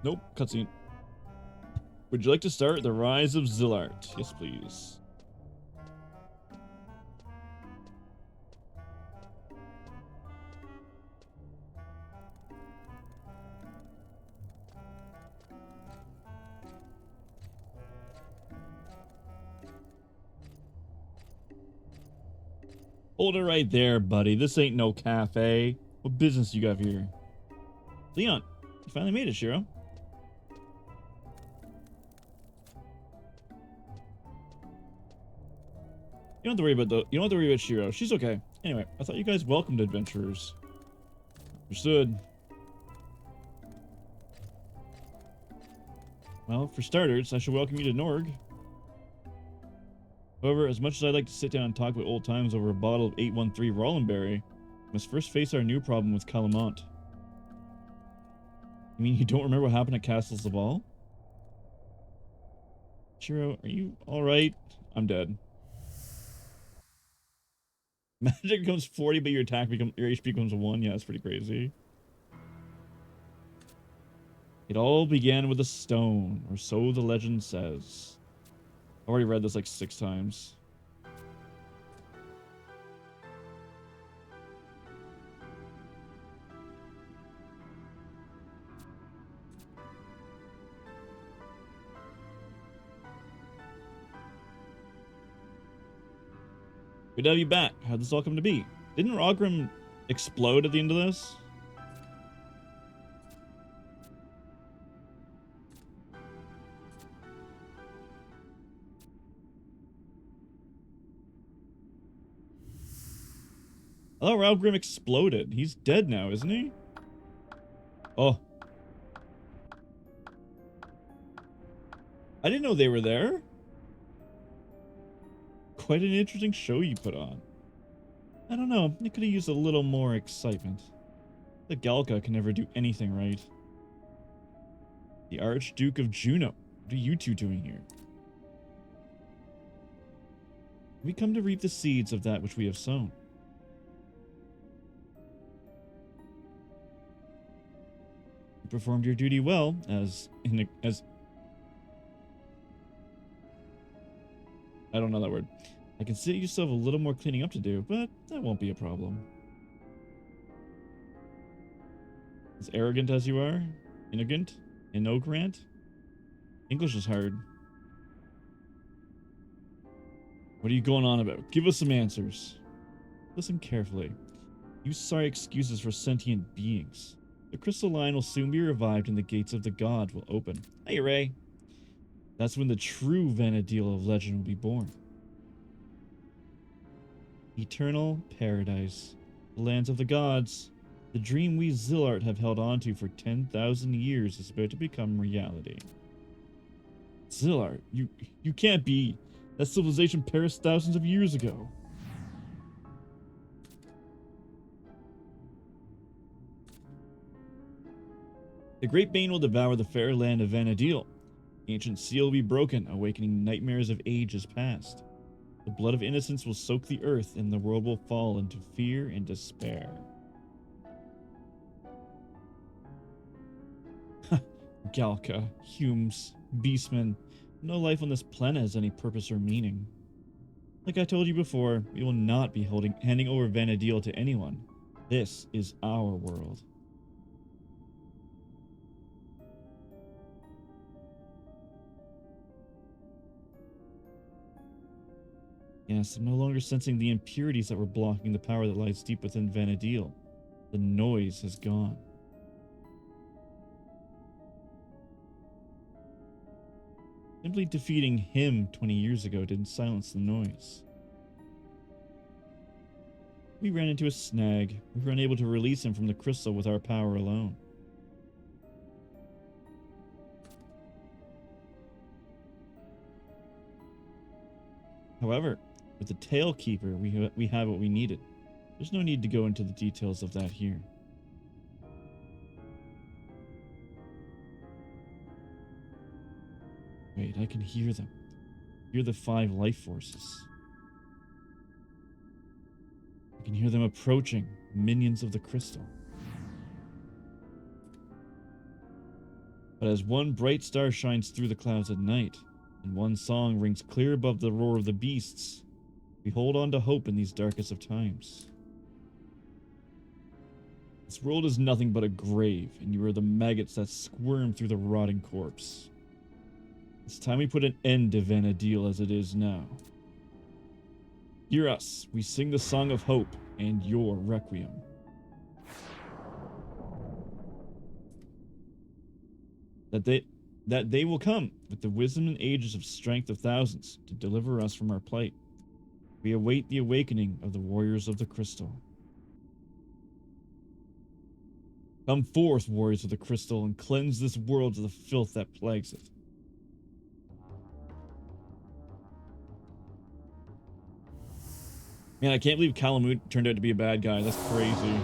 Nope, cutscene. Would you like to start the Rise of Zilart? Yes, please. Hold it right there, buddy. This ain't no cafe. What business you got here? Leon, you finally made it, Shiro. You don't have to worry about Shiro. She's okay. Anyway, I thought you guys welcomed adventurers. Understood. Well, for starters, I should welcome you to Norg. However, as much as I'd like to sit down and talk about old times over a bottle of 813 Rollenberry, we must first face our new problem with Calamont. You mean you don't remember what happened at Castle Zaval? Shiro, are you alright? I'm dead. Magic becomes 40, but your HP becomes 1. Yeah, that's pretty crazy. It all began with a stone, or so the legend says. I've already read this like 6 times. Good to have you back. How'd this all come to be? Didn't Rogram explode at the end of this? Oh, Rogram exploded. He's dead now, isn't he? Oh. I didn't know they were there. Quite an interesting show you put on. I don't know. It could have used a little more excitement. The Galka can never do anything right. The Archduke of Juno. What are you two doing here? We come to reap the seeds of that which we have sown. You performed your duty well, as I don't know that word. I can see you still have a little more cleaning up to do, but that won't be a problem. As arrogant as you are, Inogrant? English is hard. What are you going on about? Give us some answers. Listen carefully. Use sorry excuses for sentient beings. The crystal line will soon be revived and the gates of the god will open. Hey, Ray. That's when the true Vanadil of legend will be born. Eternal paradise. The lands of the gods. The dream we Zilart have held onto for 10,000 years is about to become reality. Zilart, you can't be. That civilization perished thousands of years ago. The Great Bane will devour the fair land of Vanadil. The ancient seal will be broken, awakening nightmares of ages past. The blood of innocence will soak the earth, and the world will fall into fear and despair. Galka, Humes, Beastmen. No life on this planet has any purpose or meaning. Like I told you before, we will not be handing over Vanadil to anyone. This is our world. Yes, I'm no longer sensing the impurities that were blocking the power that lies deep within Vanadil. The noise has gone. Simply defeating him 20 years ago didn't silence the noise. We ran into a snag. We were unable to release him from the crystal with our power alone. However, with the Tail Keeper, we have what we needed. There's no need to go into the details of that here. Wait, I can hear them. Hear the 5 life forces. I can hear them But as one bright star shines through the clouds at night, and one song rings clear above the roar of the beasts, we hold on to hope in these darkest of times. This world is nothing but a grave, and you are the maggots that squirm through the rotting corpse. It's time we put an end to Vana'diel as it is now. Hear us, we sing the song of hope and your requiem. That they will come with the wisdom and ages of strength of thousands to deliver us from our plight. We await the awakening of the warriors of the crystal. Come forth, warriors of the crystal, and cleanse this world of the filth that plagues it. Man, I can't believe Kalamut turned out to be a bad guy. That's crazy.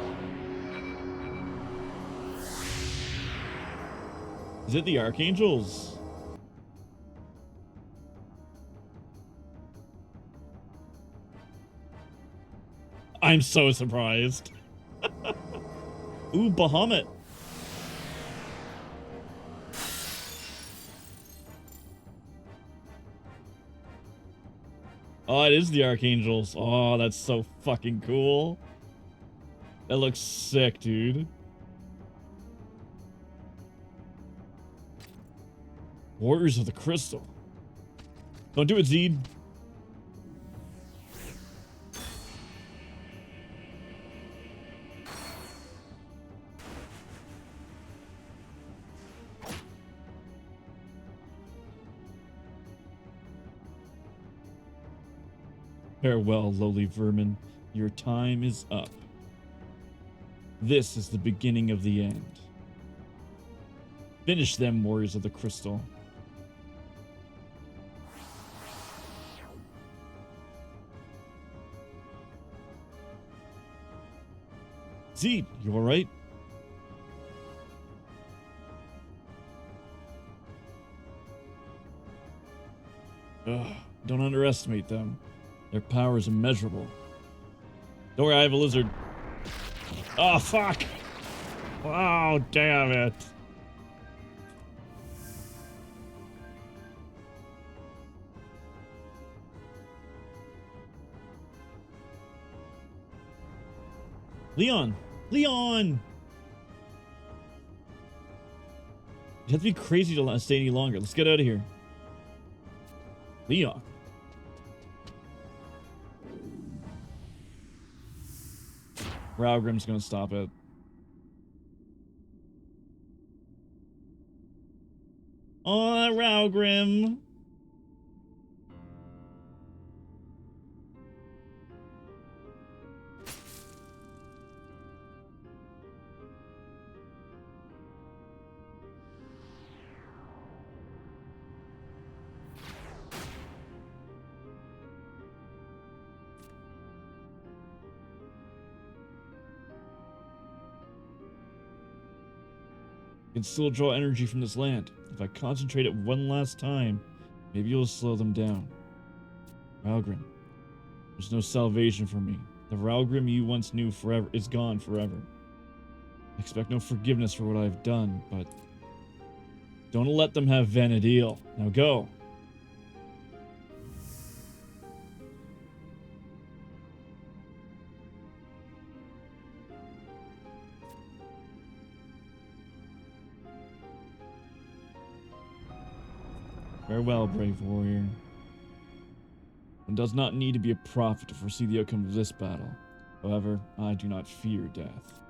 Is it the Archangels? I'm so surprised. Ooh, Bahamut. Oh, it is the Archangels. Oh, that's so fucking cool. That looks sick, dude. Warriors of the Crystal. Don't do it, Zed. Farewell, lowly vermin. Your time is up. This is the beginning of the end. Finish them, warriors of the crystal. Zed, you alright? Don't underestimate them. Their power is immeasurable. Don't worry, I have a lizard. Oh, fuck! Oh, damn it. Leon! Leon! You have to be crazy to stay any longer. Let's get out of here. Leon. Raugrim's gonna stop it. Oh, Raugrim. Can still draw energy from this land. If I concentrate it one last time, maybe you'll slow them down. Raugrim, there's no salvation for me. The Raugrim you once knew forever is gone forever. I expect no forgiveness for what I've done, but don't let them have Vana'diel. Now go. Farewell, brave warrior. One does not need to be a prophet to foresee the outcome of this battle. However, I do not fear death.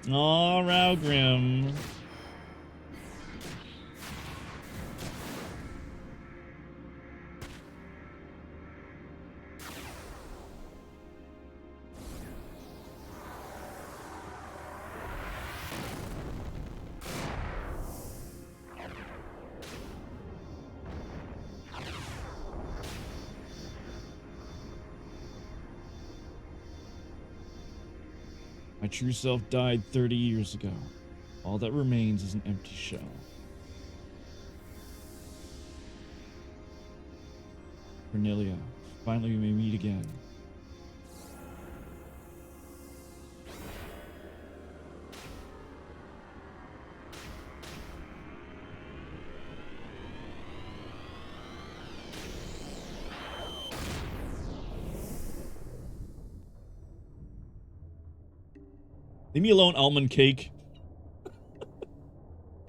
Aw, Raugrim. My true self died 30 years ago. All that remains is an empty shell. Cornelia, finally we may meet again. Leave me alone, almond cake.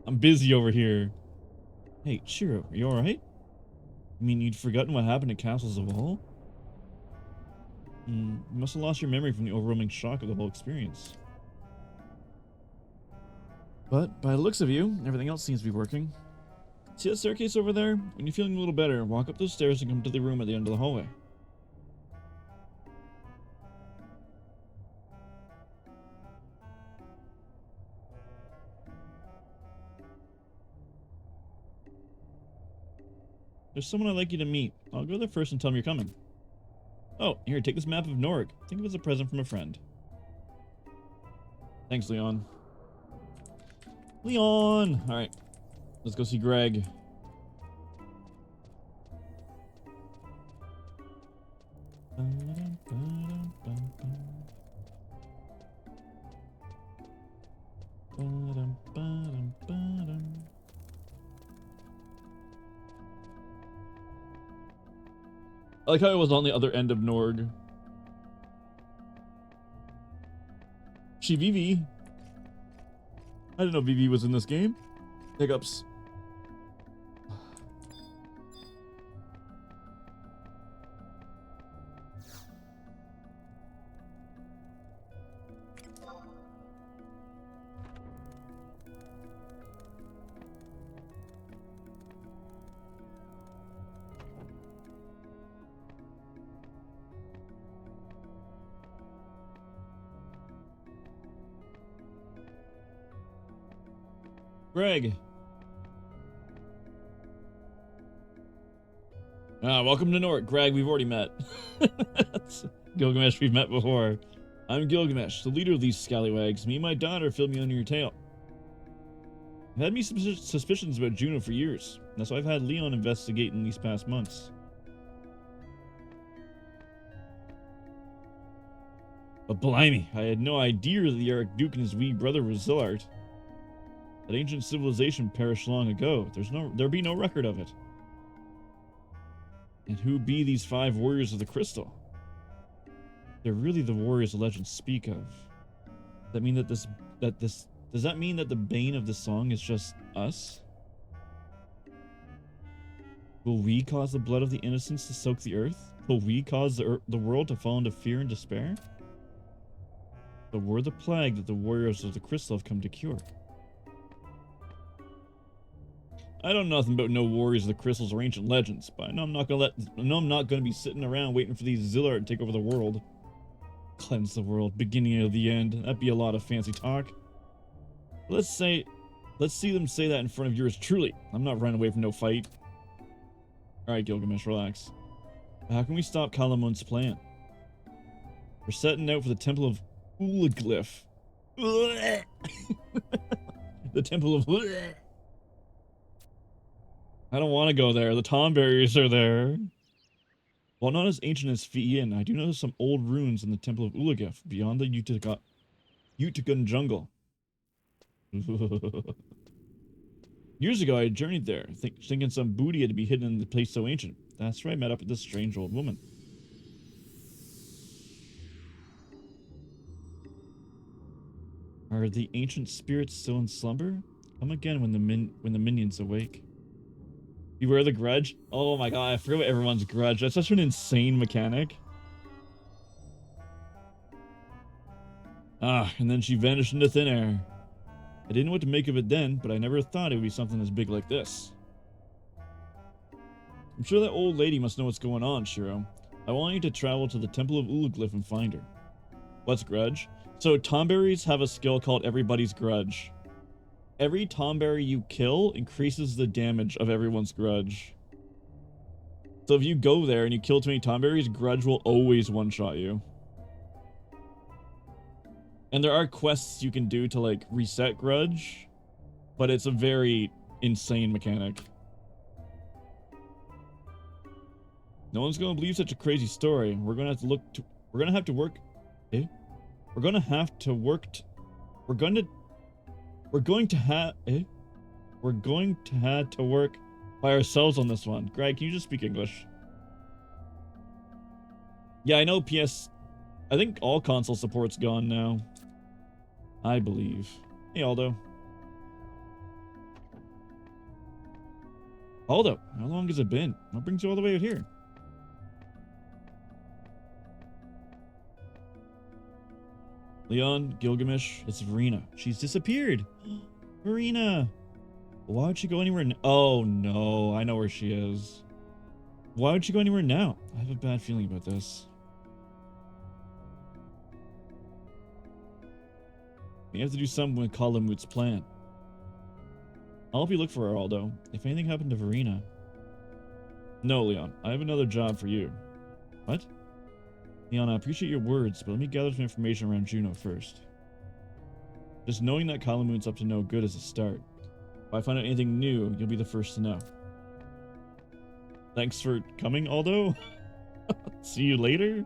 I'm busy over here. Hey, Shiro, are you alright? You mean you'd forgotten what happened at Castles of All? You must have lost your memory from the overwhelming shock of the whole experience. But, by the looks of you, everything else seems to be working. See that staircase over there? When you're feeling a little better, walk up those stairs and come to the room at the end of the hallway. There's someone I'd like you to meet. I'll go there first and tell them you're coming. Oh, here, take this map of Norg. Think of it as a present from a friend. Thanks, Leon. Leon! Alright. Let's go see Greg. I like how it was on the other end of Norg. She Vivi. I didn't know Vivi was in this game. Hiccups. Greg. Welcome to Nork. Greg, we've already met. Gilgamesh, we've met before. I'm Gilgamesh, the leader of these scallywags. Me and my daughter filled me under your tail. I've had me some suspicions about Juno for years. That's why I've had Leon investigate in these past months. But blimey, I had no idea that the Archduke and his wee brother was Zilart. That ancient civilization perished long ago. There'll be no record of it. And who be these 5 warriors of the crystal? They're really the warriors the legends speak of. Does that mean does that mean that the bane of the song is just us? Will we cause the blood of the innocents to soak the earth? Will we cause the world to fall into fear and despair? But we're the plague that the warriors of the crystal have come to cure. I don't know nothing about no warriors of the crystals or ancient legends, but I know I'm not gonna be sitting around waiting for these Zilart to take over the world. Cleanse the world, beginning of the end. That'd be a lot of fancy talk. Let's see them say that in front of yours truly. I'm not running away from no fight. Alright, Gilgamesh, relax. How can we stop Kalamun's plan? We're setting out for the Temple of Ulaglyph. The Temple of... I don't want to go there. The Tomberries are there. While not as ancient as Fi'yin, I do know some old ruins in the Temple of Ulaglyph beyond the Utugan jungle. Years ago, I journeyed there, thinking some booty had to be hidden in the place so ancient. That's where I met up with this strange old woman. Are the ancient spirits still in slumber? Come again when the minions awake. Beware the grudge? Oh my god, I forgot about everyone's grudge. That's such an insane mechanic. And then she vanished into thin air. I didn't know what to make of it then, but I never thought it would be something as big like this. I'm sure that old lady must know what's going on, Shiro. I want you to travel to the Temple of Ulaglyph and find her. What's grudge? So Tomberries have a skill called Everybody's Grudge. Every Tomberry you kill increases the damage of everyone's grudge. So if you go there and you kill too many Tomberries, grudge will always one-shot you. And there are quests you can do to like reset Grudge, but it's a very insane mechanic. No one's gonna believe such a crazy story. We're gonna have to we're gonna have to work. Eh? We're gonna have to work. We're going to have to work by ourselves on this one. Greg, can you just speak English? Yeah, I know PS. I think all console support's gone now. I believe. Hey, Aldo. Aldo, how long has it been? What brings you all the way out here? Leon, Gilgamesh, it's Verena. She's disappeared. Verena. Why would she go anywhere? Oh, no. I know where she is. Why would she go anywhere now? I have a bad feeling about this. We have to do something with Kalamut's plan. I'll help you look for her, Aldo. If anything happened to Verena... No, Leon. I have another job for you. What? Leon, I appreciate your words, but let me gather some information around Juno first. Just knowing that Kalamut's up to no good is a start. If I find out anything new, you'll be the first to know. Thanks for coming, Aldo. See you later.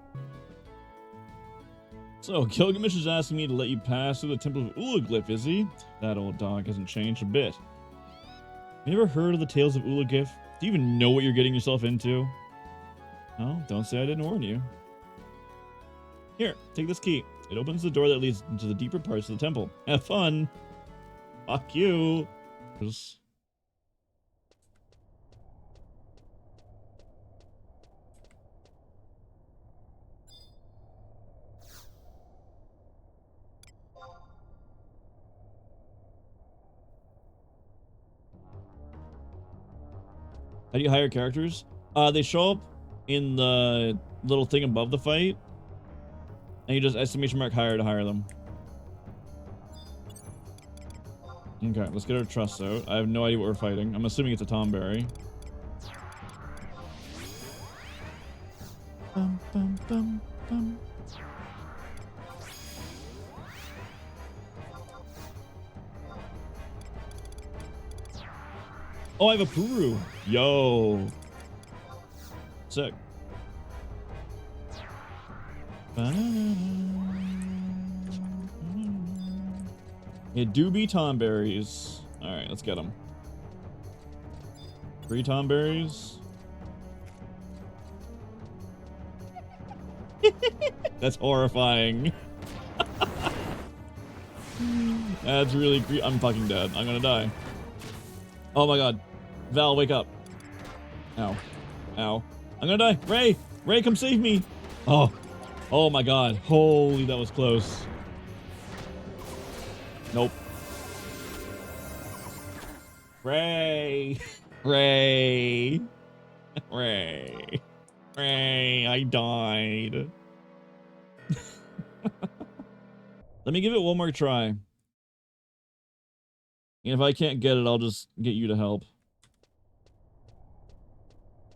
So, Gilgamesh is asking me to let you pass through the Temple of Ulaglyph, is he? That old dog hasn't changed a bit. You ever heard of the tales of Ulaglyph? Do you even know what you're getting yourself into? No, don't say I didn't warn you. Here, take this key. It opens the door that leads into the deeper parts of the temple. Have fun. Fuck you. How do you hire characters? They show up in the little thing above the fight, and you just exclamation mark hire to hire them. Okay, let's get our trusts out. I have no idea what we're fighting. I'm assuming it's a Tomberry. Bum, bum, bum, bum. Oh, I have a Puru. Yo. Sick. It do be Tomberries. Alright, let's get them. 3 Tomberries. That's horrifying. That's really creepy. I'm fucking dead. I'm gonna die. Oh my god. Val, wake up. Ow. Ow. I'm gonna die. Ray! Ray, come save me! Oh. Oh my god. Holy, that was close. Nope. Ray! Ray! Ray! Ray, I died. Let me give it one more try. And if I can't get it, I'll just get you to help.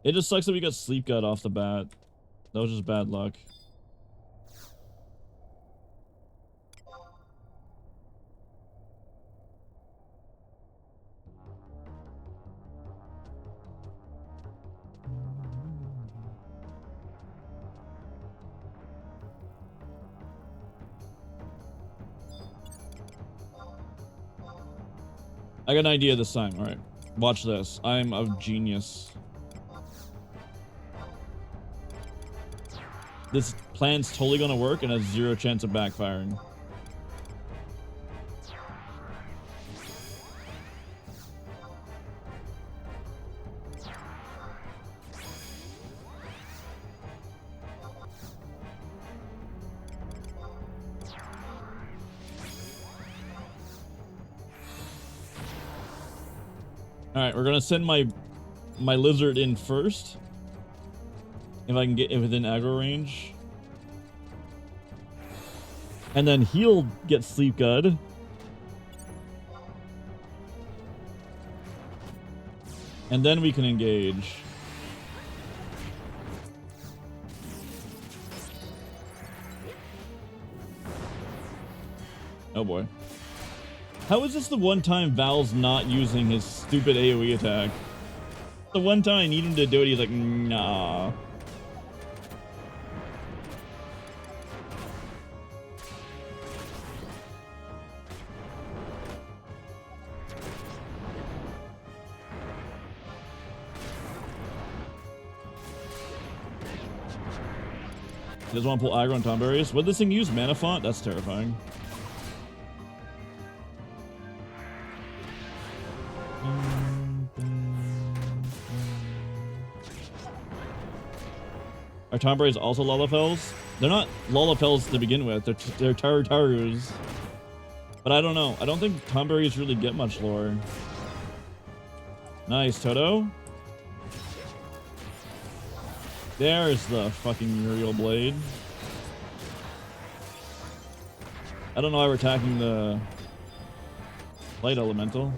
It just sucks that we got Sleep God off the bat. That was just bad luck. I got an idea this time. Alright. Watch this. I'm a genius. This plan's totally gonna work and has 0 chance of backfiring. Alright, we're gonna send my lizard in first. If I can get it within aggro range. And then he'll get Sleep God. And then we can engage. Oh boy. How is this the one time Val's not using his stupid AoE attack? The one time I need him to do it, he's like, nah. He doesn't want to pull aggro on Tomberries. What did this thing use? Mana Font? That's terrifying. Are Tomberries also Lullafels? They're not Lullafels to begin with. They're Tarus. But I don't know. I don't think Tomberries really get much lore. Nice, Toto. There's the fucking Muriel Blade. I don't know why we're attacking the Light Elemental.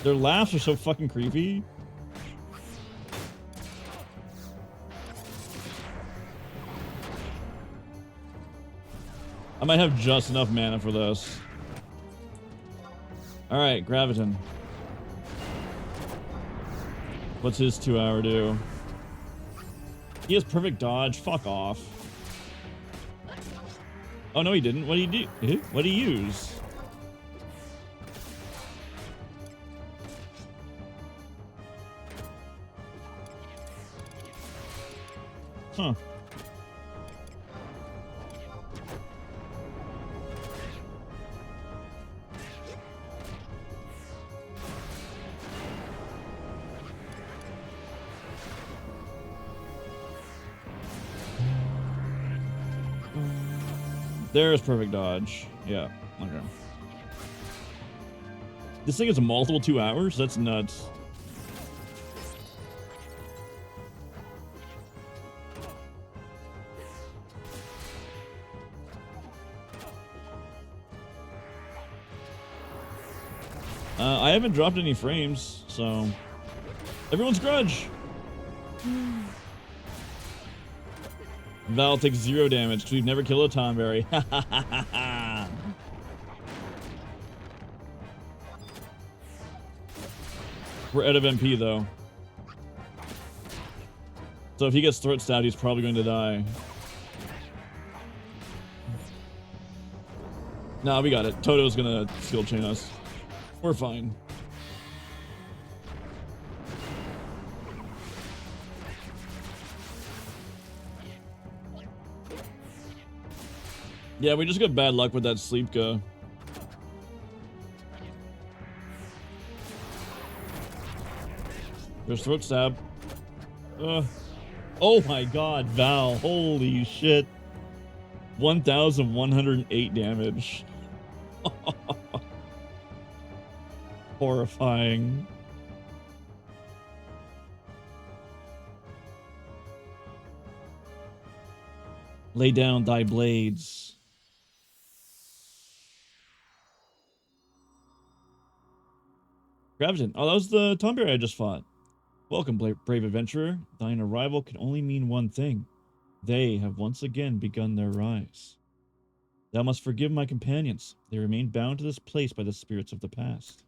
Their laughs are so fucking creepy. I might have just enough mana for this. Alright, Graviton. What's his 2-hour do? He has perfect dodge. Fuck off. Oh, no, he didn't. What did he do? What did he use? Huh. There's perfect dodge. Yeah. Okay. This thing is a multiple 2 hours? That's nuts. I haven't dropped any frames, so everyone's grudge. Val takes 0 damage because we've never killed a Tomberry. We're out of MP though. So if he gets throat stabbed, he's probably going to die. Nah, we got it. Toto's gonna skill chain us. We're fine. Yeah, we just got bad luck with that Sleepka. There's throat stab. Oh my god, Val. Holy shit. 1,108 damage. Horrifying. Lay down thy blades. Graviton. Oh, that was the Tomberry I just fought. Welcome, brave adventurer. Thine arrival can only mean one thing. They have once again begun their rise. Thou must forgive my companions. They remain bound to this place by the spirits of the past,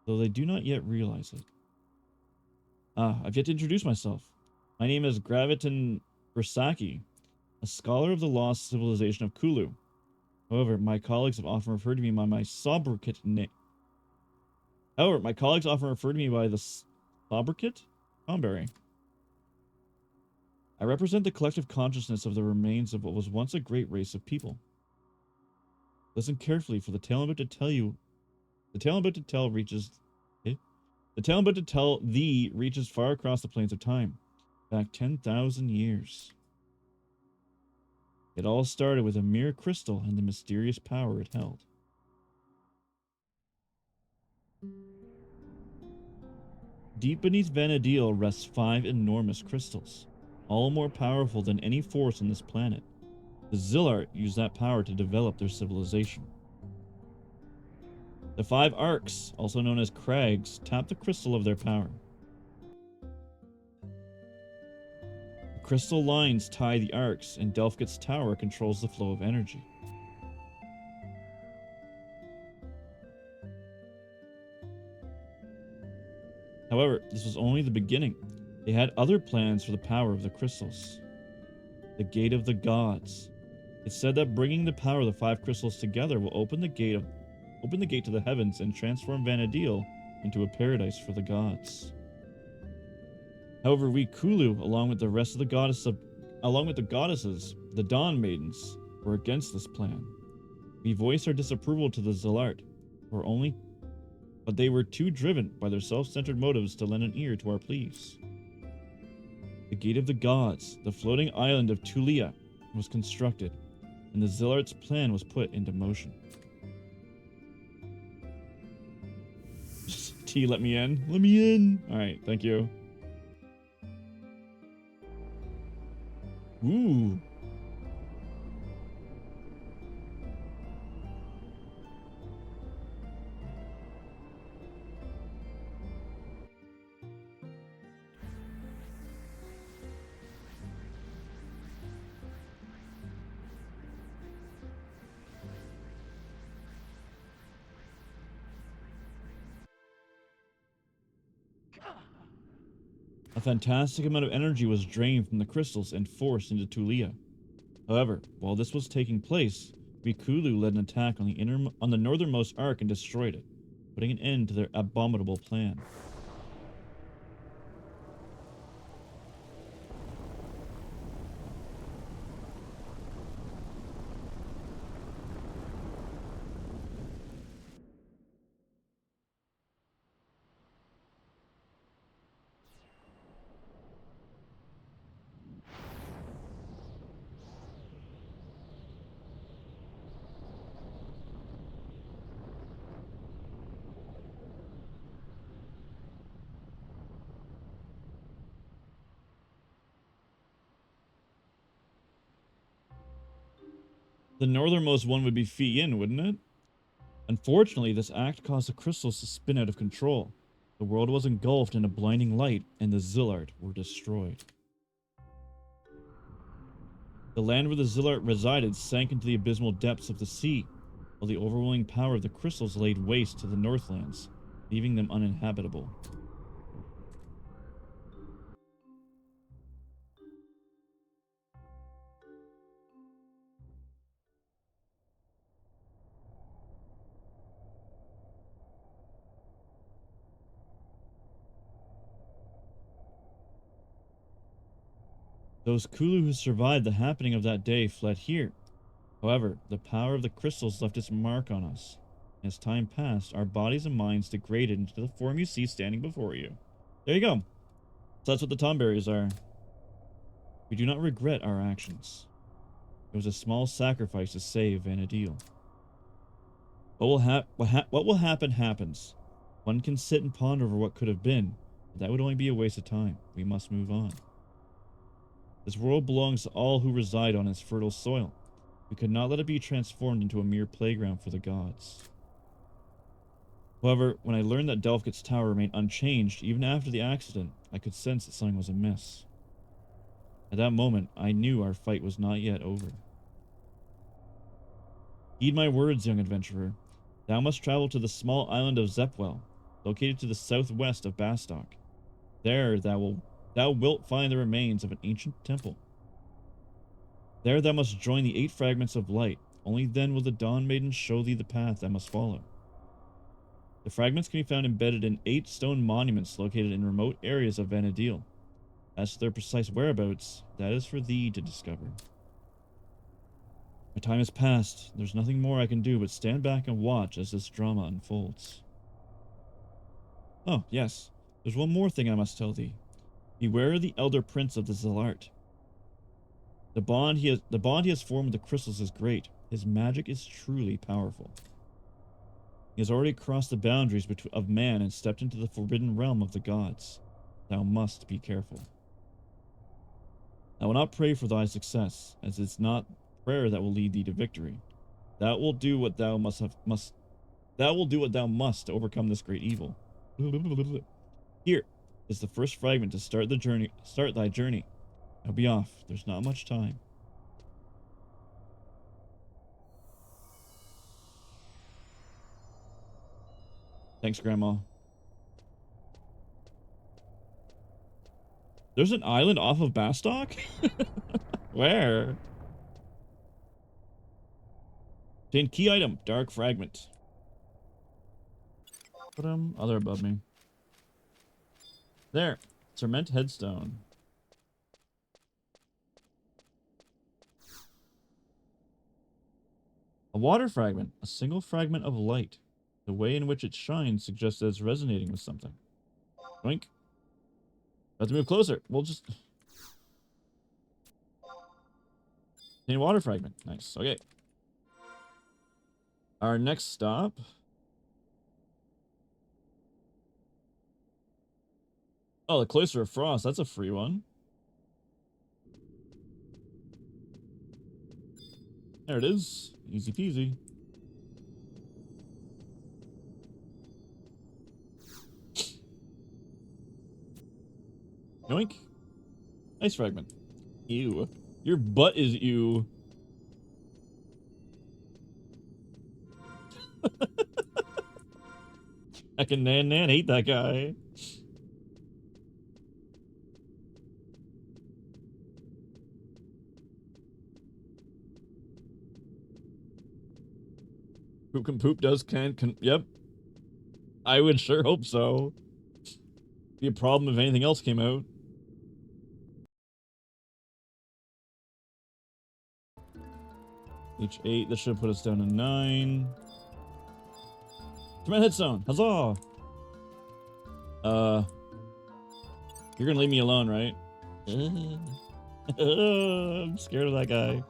though they do not yet realize it. I've yet to introduce myself. My name is Graviton Versaki, a scholar of the lost civilization of Kulu. However, my colleagues have often referred to me by my sobriquet name. However, my colleagues often refer to me by the sobriquet Tomberry. I represent the collective consciousness of the remains of what was once a great race of people. Listen carefully, for the tale I'm about to tell you. The tale I'm about to tell reaches. The tale I'm about to tell thee reaches far across the plains of time, back 10,000 years. It all started with a mere crystal and the mysterious power it held. Deep beneath Vana'diel rests 5 enormous crystals, all more powerful than any force on this planet. The Zilart used that power to develop their civilization. The 5 arcs, also known as crags, tap the crystal of their power. The crystal lines tie the arcs, and Delphkit's tower controls the flow of energy. However, this was only the beginning. They had other plans for the power of the crystals. The Gate of the Gods. It said that bringing the power of the 5 crystals together will open the gate to the heavens and transform Vana'diel into a paradise for the gods. However, we Kulu, along with the goddesses, the Dawn Maidens, were against this plan. We voiced our disapproval to the Zilart, but they were too driven by their self-centered motives to lend an ear to our pleas. The Gate of the Gods, the floating island of Tulia, was constructed, and the Zilart's plan was put into motion. T, let me in. Let me in. Alright, thank you. Ooh. A fantastic amount of energy was drained from the crystals and forced into Tulia. However, while this was taking place, Rikulu led an attack on the northernmost arc and destroyed it, putting an end to their abominable plan. The northernmost one would be Fiyin, wouldn't it? Unfortunately, this act caused the crystals to spin out of control. The world was engulfed in a blinding light, and the Zilart were destroyed. The land where the Zilart resided sank into the abysmal depths of the sea, while the overwhelming power of the crystals laid waste to the Northlands, leaving them uninhabitable. Those Kulu who survived the happening of that day fled here. However, the power of the crystals left its mark on us. As time passed, our bodies and minds degraded into the form you see standing before you. There you go. So that's what the Tomberries are. We do not regret our actions. It was a small sacrifice to save Vana'diel. What will happen happens. One can sit and ponder over what could have been, but that would only be a waste of time. We must move on. This world belongs to all who reside on its fertile soil. We could not let it be transformed into a mere playground for the gods. However, when I learned that Delphkit's tower remained unchanged even after the accident, I could sense that something was amiss. At that moment, I knew our fight was not yet over. Heed my words, young adventurer. Thou must travel to the small island of Zepwell, located to the southwest of Bastok. There thou wilt find the remains of an ancient temple. There thou must join the 8 fragments of light. Only then will the Dawn Maiden show thee the path thou must follow. The fragments can be found embedded in 8 stone monuments located in remote areas of Vana'diel. As to their precise whereabouts, that is for thee to discover. My time has passed. There's nothing more I can do but stand back and watch as this drama unfolds. Oh, yes. There's one more thing I must tell thee. Beware of the Elder Prince of the Zilart. The bond he has formed with the crystals is great. His magic is truly powerful. He has already crossed the boundaries of man and stepped into the forbidden realm of the gods. Thou must be careful. I will not pray for thy success, as it's not prayer that will lead thee to victory. Thou wilt do what thou must Thou will do what thou must to overcome this great evil. Here is the first fragment to start the journey. Start thy journey. Now be off. There's not much time. Thanks, Grandma. There's an island off of Bastock? Where? Obtain key item, dark fragment. Put him. Other above me. There. Cement headstone. A water fragment. A single fragment of light. The way in which it shines suggests that it's resonating with something. Oink. Have to move closer. We'll just... Need water fragment. Nice. Okay. Our next stop... Oh, the Cloister of Frost. That's a free one. There it is. Easy peasy. Yoink. Ice fragment. Ew. Your butt is ew. I can nan hate that guy. Poop can poop does can yep. I would sure hope so. Be a problem if anything else came out. H8, this should put us down to 9. Command headstone, huzzah! You're gonna leave me alone, right? I'm scared of that guy.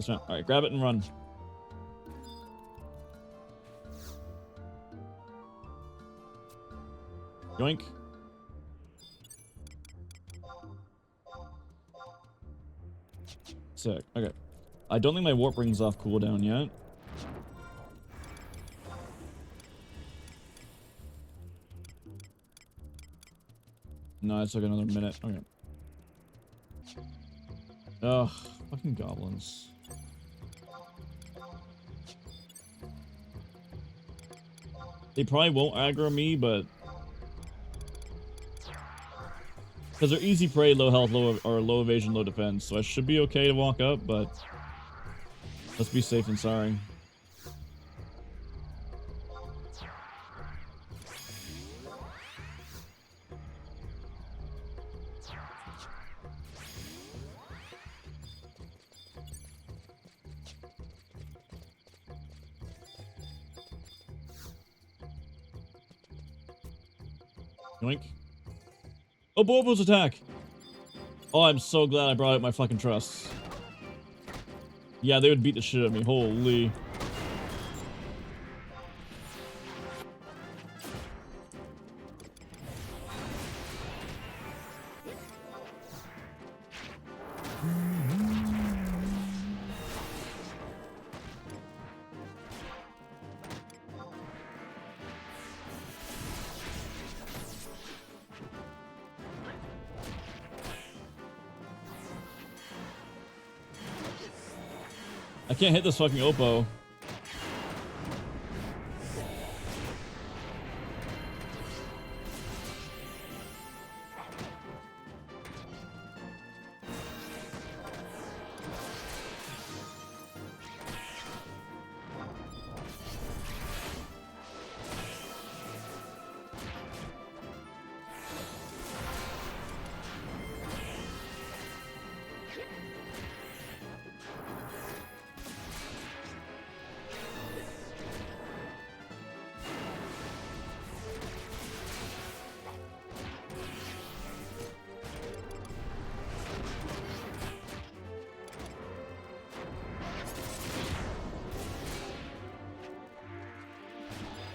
Alright, grab it and run. Yoink. Sick. Okay. I don't think my warp ring's off cooldown yet. No, it's like another minute. Okay. Ugh, fucking goblins. They probably won't aggro me, but... Because they're easy prey, low health, low evasion, low defense, so I should be okay to walk up, but... Let's be safe and sorry. Yoink. Oh, Bobo's attack! Oh, I'm so glad I brought out my fucking trusts. Yeah, they would beat the shit out of me. Holy. I can't hit this fucking Oppo.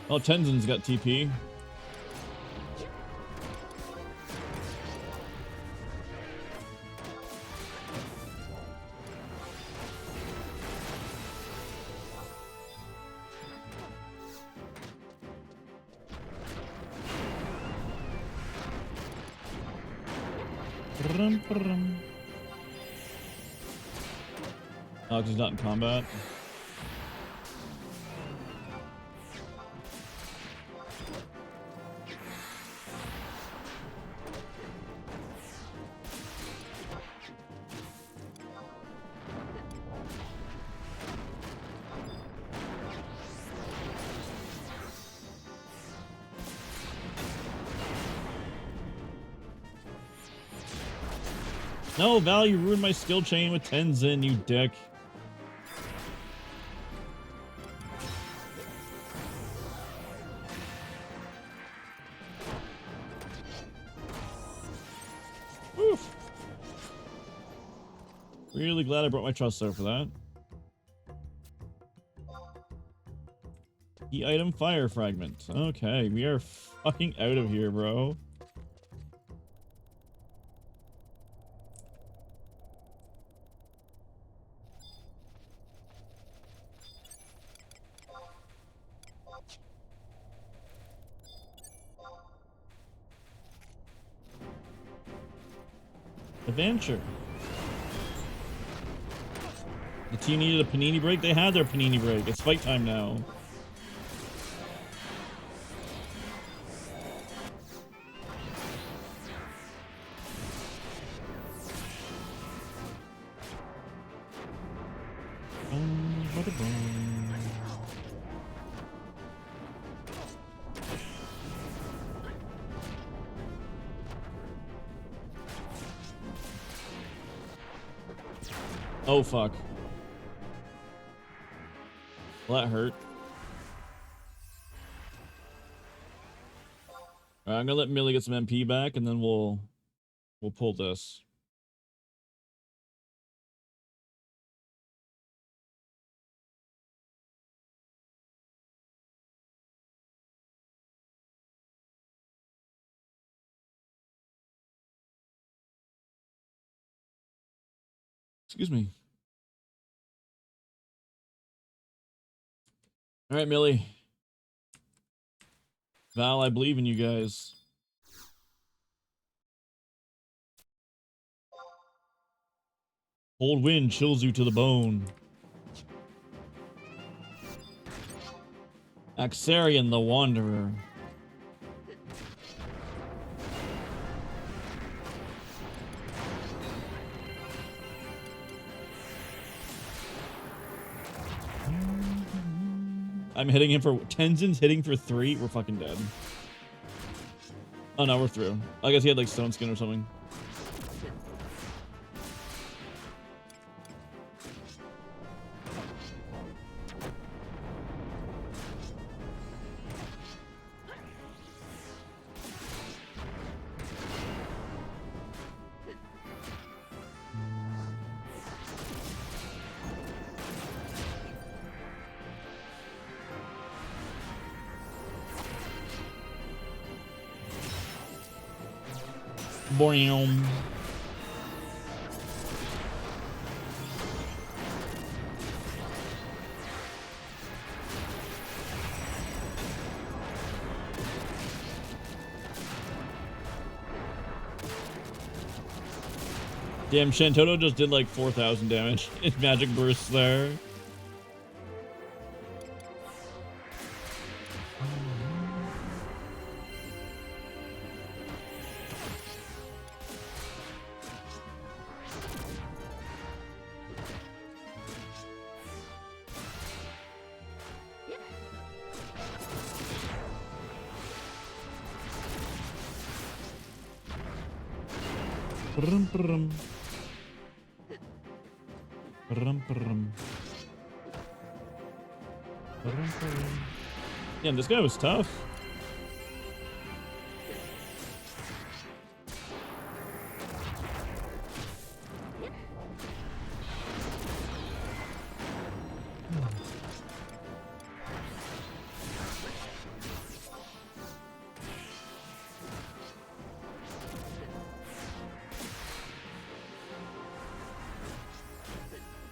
Oh, Tenzin's got TP. Oh, 'cause he's not in combat. No, Val, you ruined my skill chain with Tenzin, you dick. Oof. Really glad I brought my trust out for that. The item fire fragment. Okay, we are fucking out of here, bro. Adventure. The team needed a panini break. They had their panini break. It's fight time now. Oh fuck. Well, that hurt. Alright, I'm gonna let Millie get some MP back, and then we'll pull this. Excuse me. All right, Millie. Val, I believe in you guys. Cold wind chills you to the bone. Axarian the Wanderer. I'm hitting him for... Tenzin's hitting for 3. We're fucking dead. Oh no, we're through. I guess he had like stone skin or something. Boing. Damn, Shantoto just did like 4,000 damage. His magic bursts there. Brum, brum. Brum, brum. Brum, brum. Damn, this guy was tough.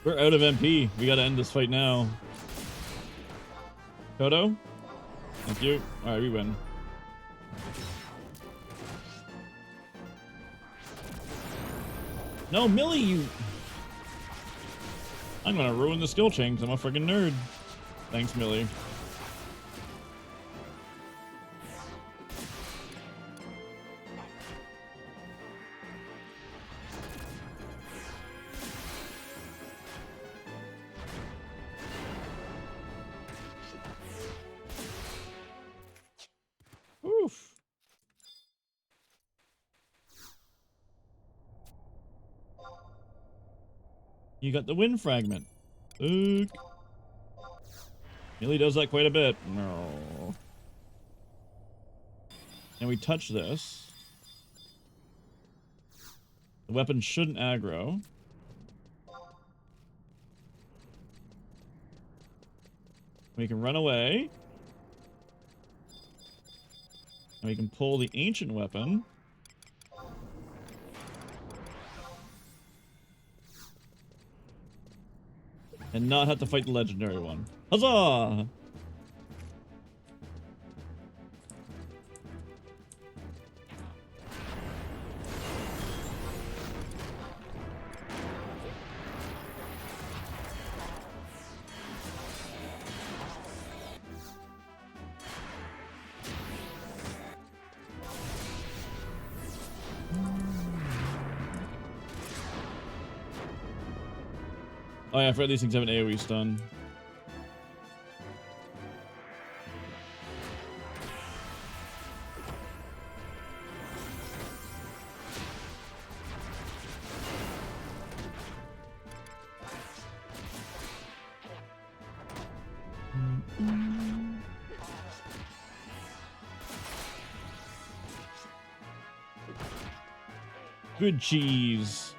We're out of MP. We gotta end this fight now. Toto? Thank you. Alright, we win. No, Millie, you... I'm gonna ruin the skill chain because I'm a freaking nerd. Thanks, Millie. Oof. You got the wind fragment. Millie does that quite a bit. No. And we touch this. The weapon shouldn't aggro. We can run away. And we can pull the ancient weapon. And not have to fight the legendary one. Huzzah! Oh yeah, I forgot these things have an AoE stun. Good cheese.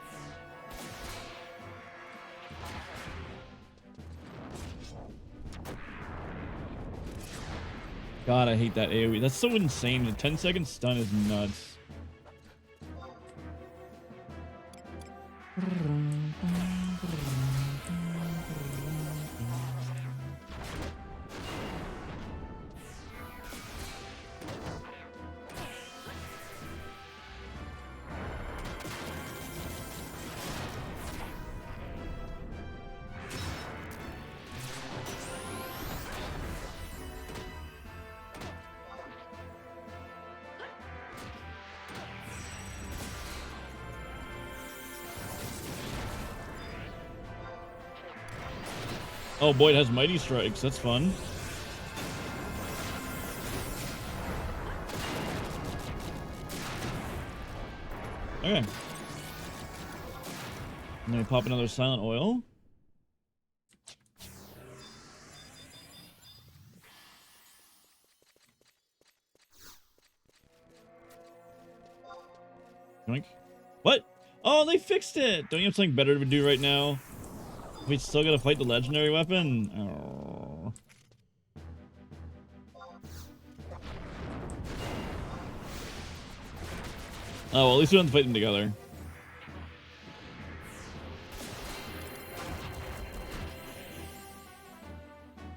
God, I hate that AoE. That's so insane. The 10-second stun is nuts. Oh boy, it has mighty strikes. That's fun. Okay. And then we pop another silent oil. Yoink. What? Oh, they fixed it! Don't you have something better to do right now? We still gotta fight the legendary weapon? Oh. Oh, well, at least we don't have to fight them together.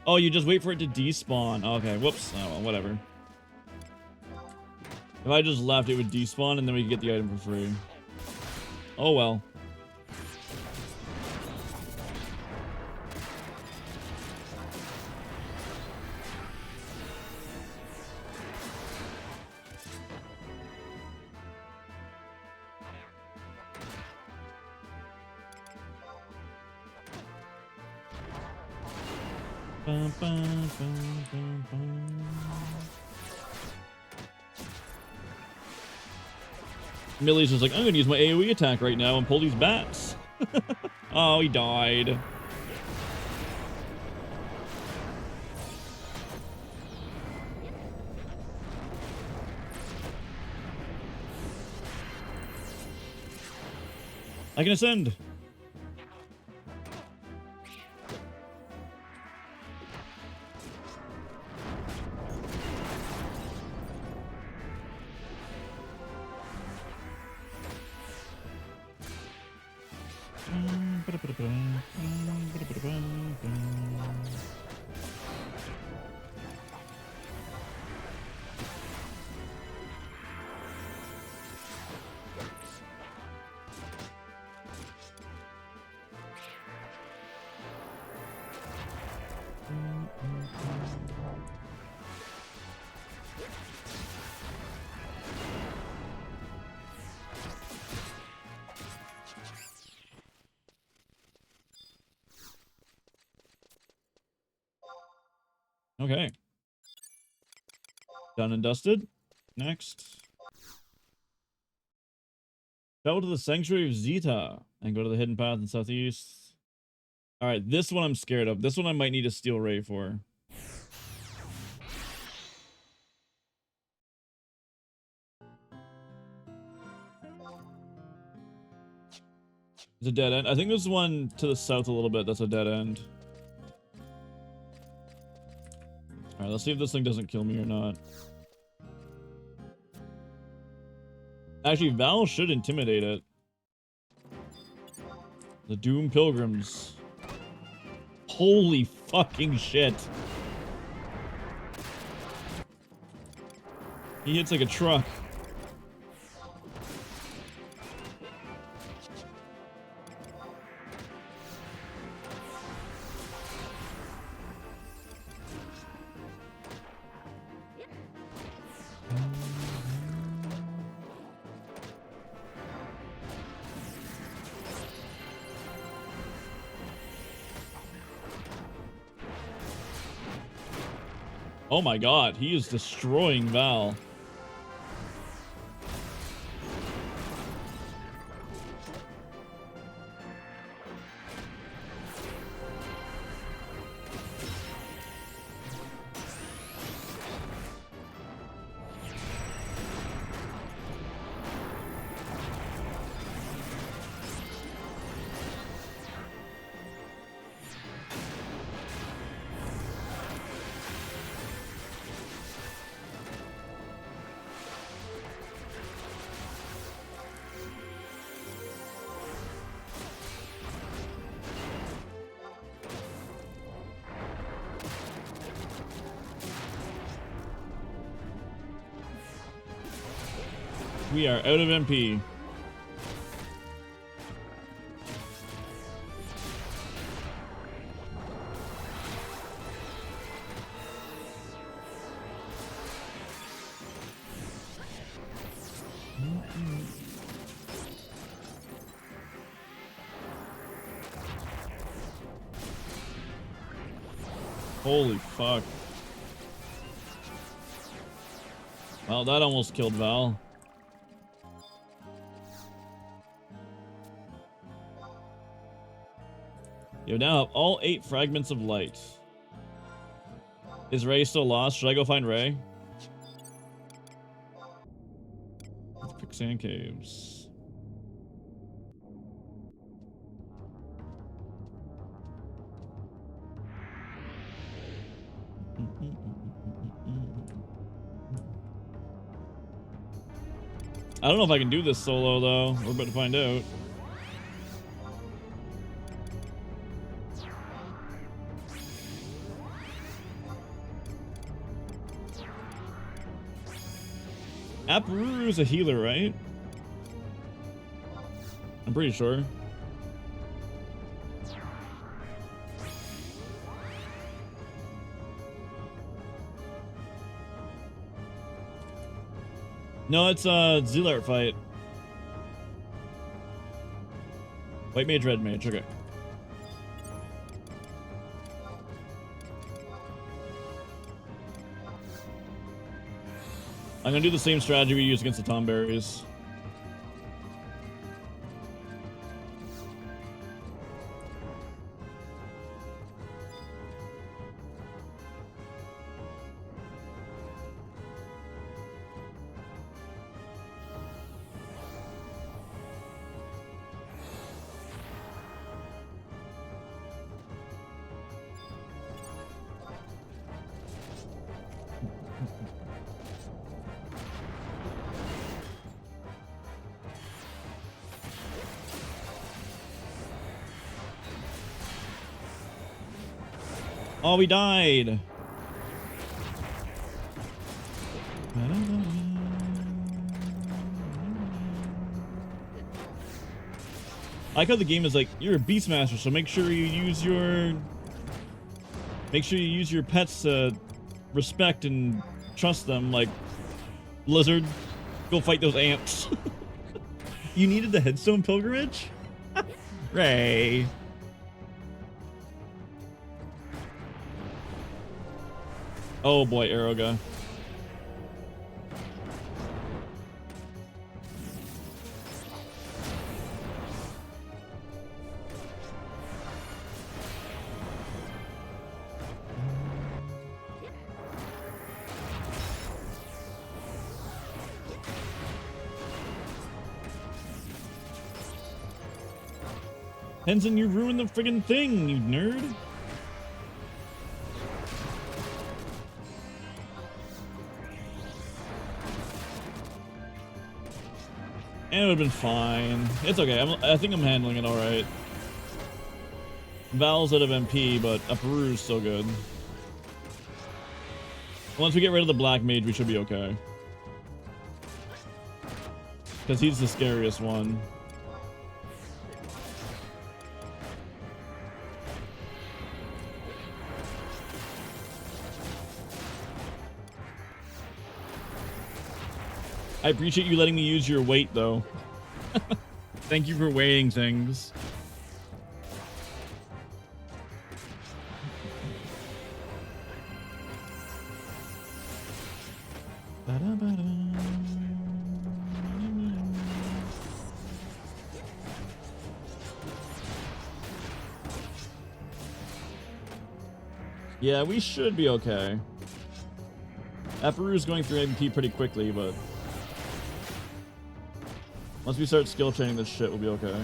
Oh, you just wait for it to despawn. Okay, whoops. Oh, well, whatever. If I just left, it would despawn, and then we could get the item for free. Oh, well. Bum, bum, bum, bum, bum. Millie's just like, I'm gonna use my AoE attack right now and pull these bats. Oh, he died. I can ascend. Okay. Done and dusted. Next. Travel to the Sanctuary of Zeta and go to the hidden path in southeast. Alright, this one I'm scared of. This one I might need a steel ray for. It's a dead end. I think there's one to the south a little bit that's a dead end. Alright, let's see if this thing doesn't kill me or not. Actually, Val should intimidate it. The Doom Pilgrims. Holy fucking shit. He hits like a truck. Oh my god, he is destroying Val. We are out of MP. Holy fuck. Well, that almost killed Val. You now have all 8 fragments of light. Is Ray still lost? Should I go find Ray? Quicksand caves. I don't know if I can do this solo though. We're about to find out. Aparuru's a healer, right? I'm pretty sure. No, it's a Zilart fight. White mage, red mage, okay. I'm gonna do the same strategy we used against the Tomberries. Oh, we died. I like how the game is like, you're a Beastmaster, so make sure you use your pets to respect and trust them. Like, lizard, go fight those ants. You needed the headstone pilgrimage? Ray. Oh boy, arrow guy. Tenzin, you ruined the friggin' thing, you nerd. And it would have been fine. It's okay. I think I'm handling it all right. Val's out of MP, but Uperu's still good. Once we get rid of the Black Mage, we should be okay. Because he's the scariest one. I appreciate you letting me use your weight, though. Thank you for weighing things. Yeah, we should be okay. Uperu's going through MP pretty quickly, but once we start skill training this shit, we'll be okay.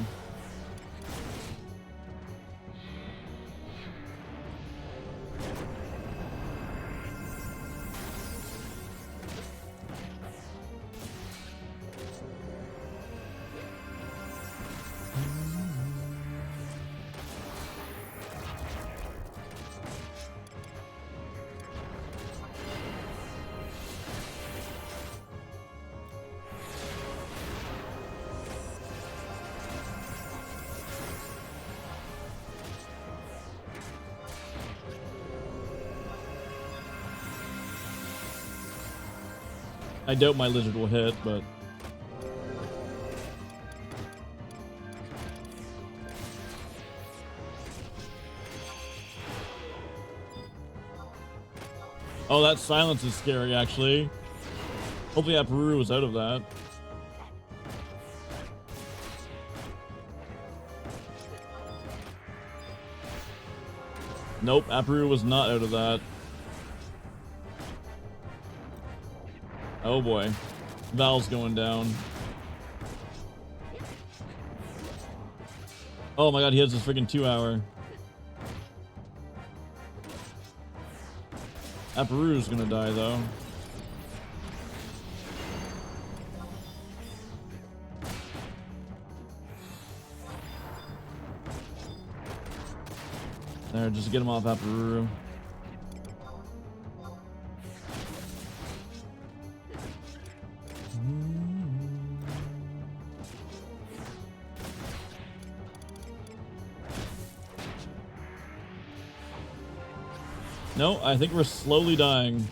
I doubt my lizard will hit, but oh, that silence is scary, actually. Hopefully Uperu was out of that. Nope, Uperu was not out of that. Oh boy. Val's going down. Oh my god, he has this freaking 2-hour. Uperu's gonna die though. There, just get him off Uperu. No, I think we're slowly dying.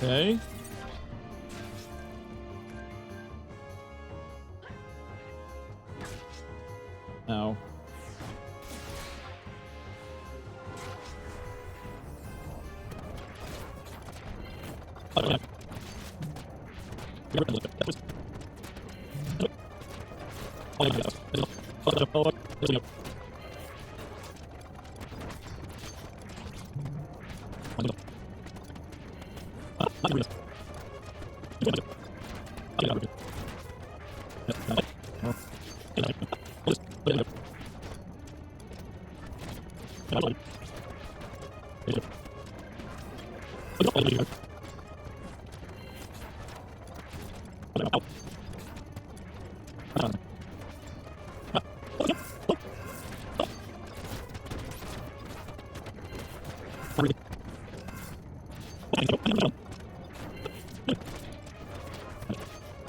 Okay. Ow.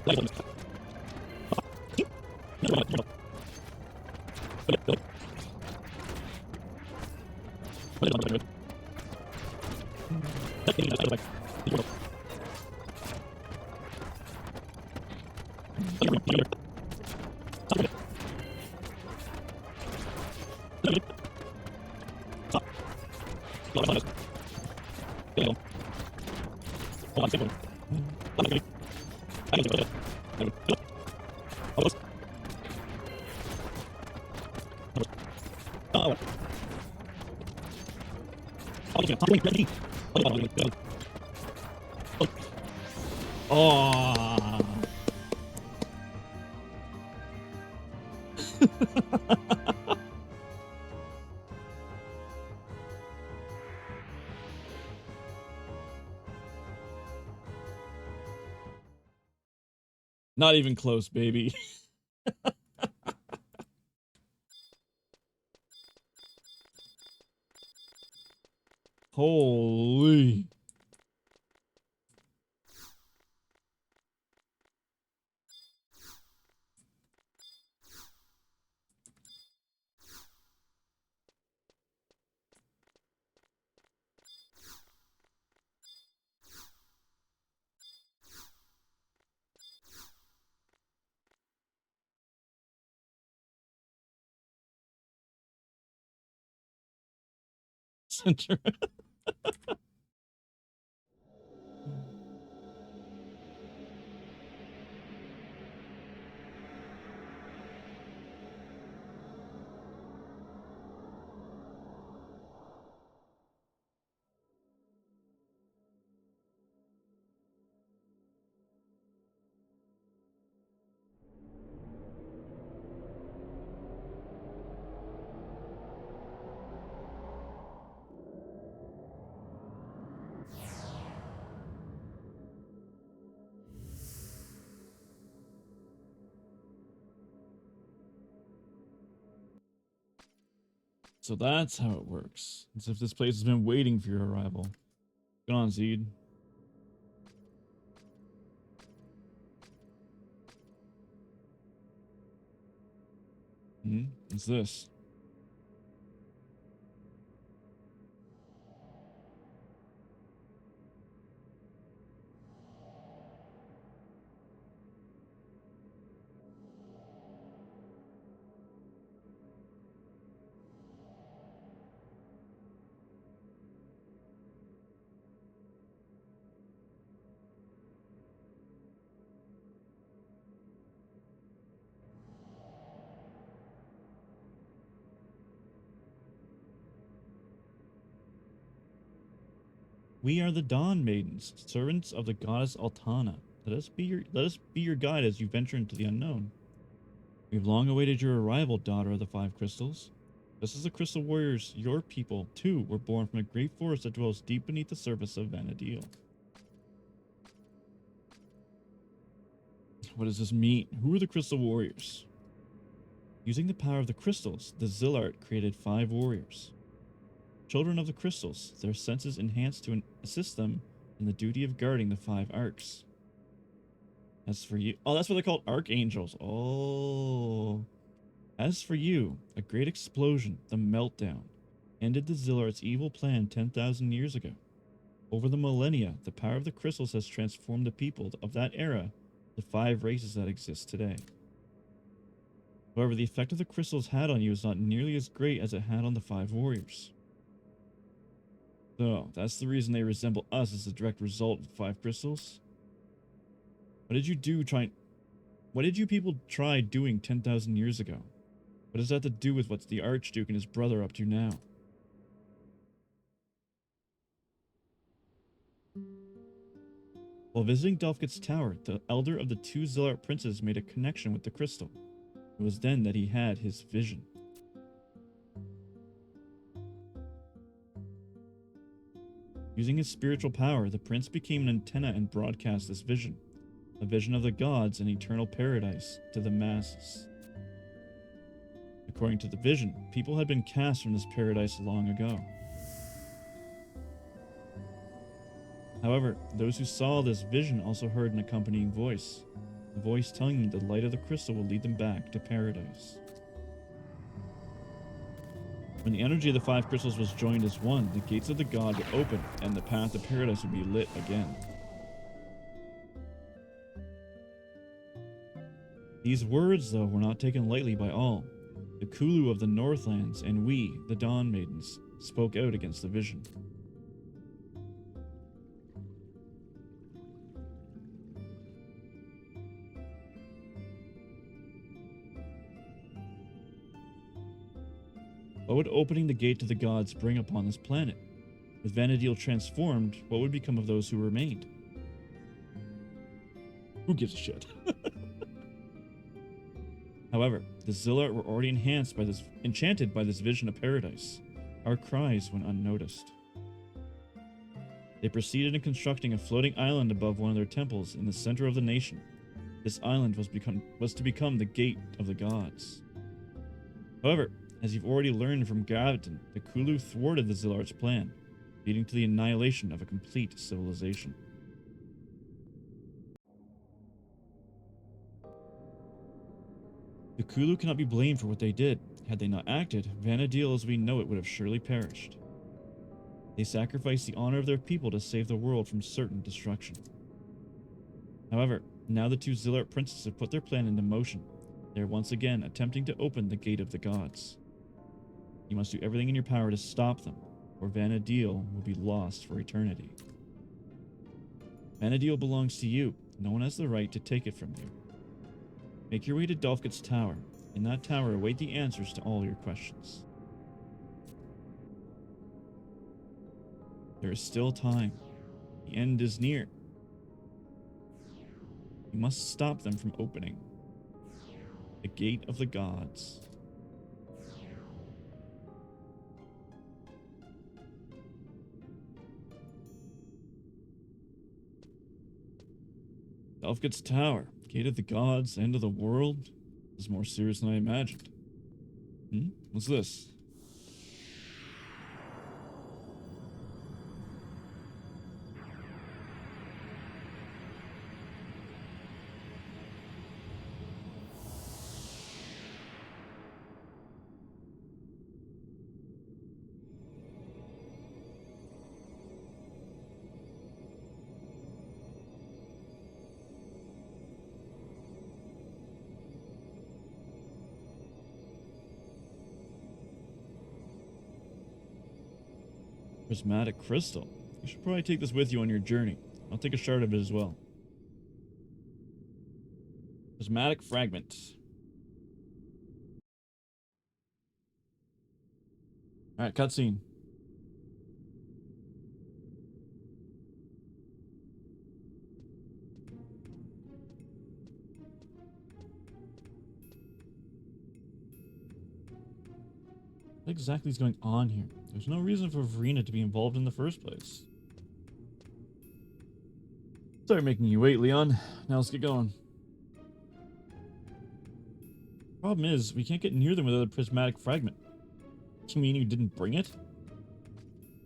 Oh. Not even close, baby. Holy. Center. So that's how it works. As if this place has been waiting for your arrival. Get on, Zeed. What's this? We are the Dawn Maidens, servants of the goddess Altana. Let us be your guide as you venture into the unknown. We have long awaited your arrival, daughter of the Five Crystals. Just as the Crystal Warriors, your people, too, were born from a great forest that dwells deep beneath the surface of Vana'diel. What does this mean? Who are the Crystal Warriors? Using the power of the crystals, the Zilart created 5 warriors. Children of the crystals, their senses enhanced to assist them in the duty of guarding the 5 arcs. As for you, oh, that's what they're called, archangels. Oh. As for you, a great explosion, the meltdown, ended the Zilart's evil plan 10,000 years ago. Over the millennia, the power of the crystals has transformed the people of that era, the 5 races that exist today. However, the effect of the crystals had on you is not nearly as great as it had on the 5 warriors. So, that's the reason they resemble us as a direct result of the 5 crystals. What did you people try doing 10,000 years ago? What does that have to do with what the Archduke and his brother are up to now? While visiting Delphkit's tower, the elder of the 2 Zilart princes made a connection with the crystal. It was then that he had his vision. Using his spiritual power, the prince became an antenna and broadcast this vision, a vision of the gods and eternal paradise, to the masses. According to the vision, people had been cast from this paradise long ago. However, those who saw this vision also heard an accompanying voice. a voice telling them the light of the crystal will lead them back to paradise. When the energy of the 5 crystals was joined as one, the gates of the god would open and the path to paradise would be lit again. These words, though, were not taken lightly by all. The Kulu of the Northlands and we, the Dawn Maidens, spoke out against the vision. What would opening the gate to the gods bring upon this planet? With Vana'diel transformed, what would become of those who remained? Who gives a shit? However, the Zilart were already enchanted by this vision of paradise. Our cries went unnoticed. They proceeded in constructing a floating island above one of their temples in the center of the nation. This island was to become the gate of the gods. However, as you've already learned from Graviton, the Kulu thwarted the Zilart's plan, leading to the annihilation of a complete civilization. The Kulu cannot be blamed for what they did. Had they not acted, Vana'diel as we know it would have surely perished. They sacrificed the honor of their people to save the world from certain destruction. However, now the 2 Zilart princes have put their plan into motion. They are once again attempting to open the gate of the gods. You must do everything in your power to stop them, or Vana'diel will be lost for eternity. Vana'diel belongs to you. No one has the right to take it from you. Make your way to Dolphkit's tower. In that tower, await the answers to all your questions. There is still time. The end is near. You must stop them from opening the gate of the gods. Dolphkit's tower, gate of the gods, end of the world. This is more serious than I imagined. What's this? Prismatic crystal. You should probably take this with you on your journey. I'll take a shard of it as well. Prismatic fragment. Alright, cutscene. What exactly is going on here? There's no reason for Verena to be involved in the first place. Sorry making you wait, Leon. Now let's get going. Problem is, we can't get near them without a prismatic fragment. You mean you didn't bring it?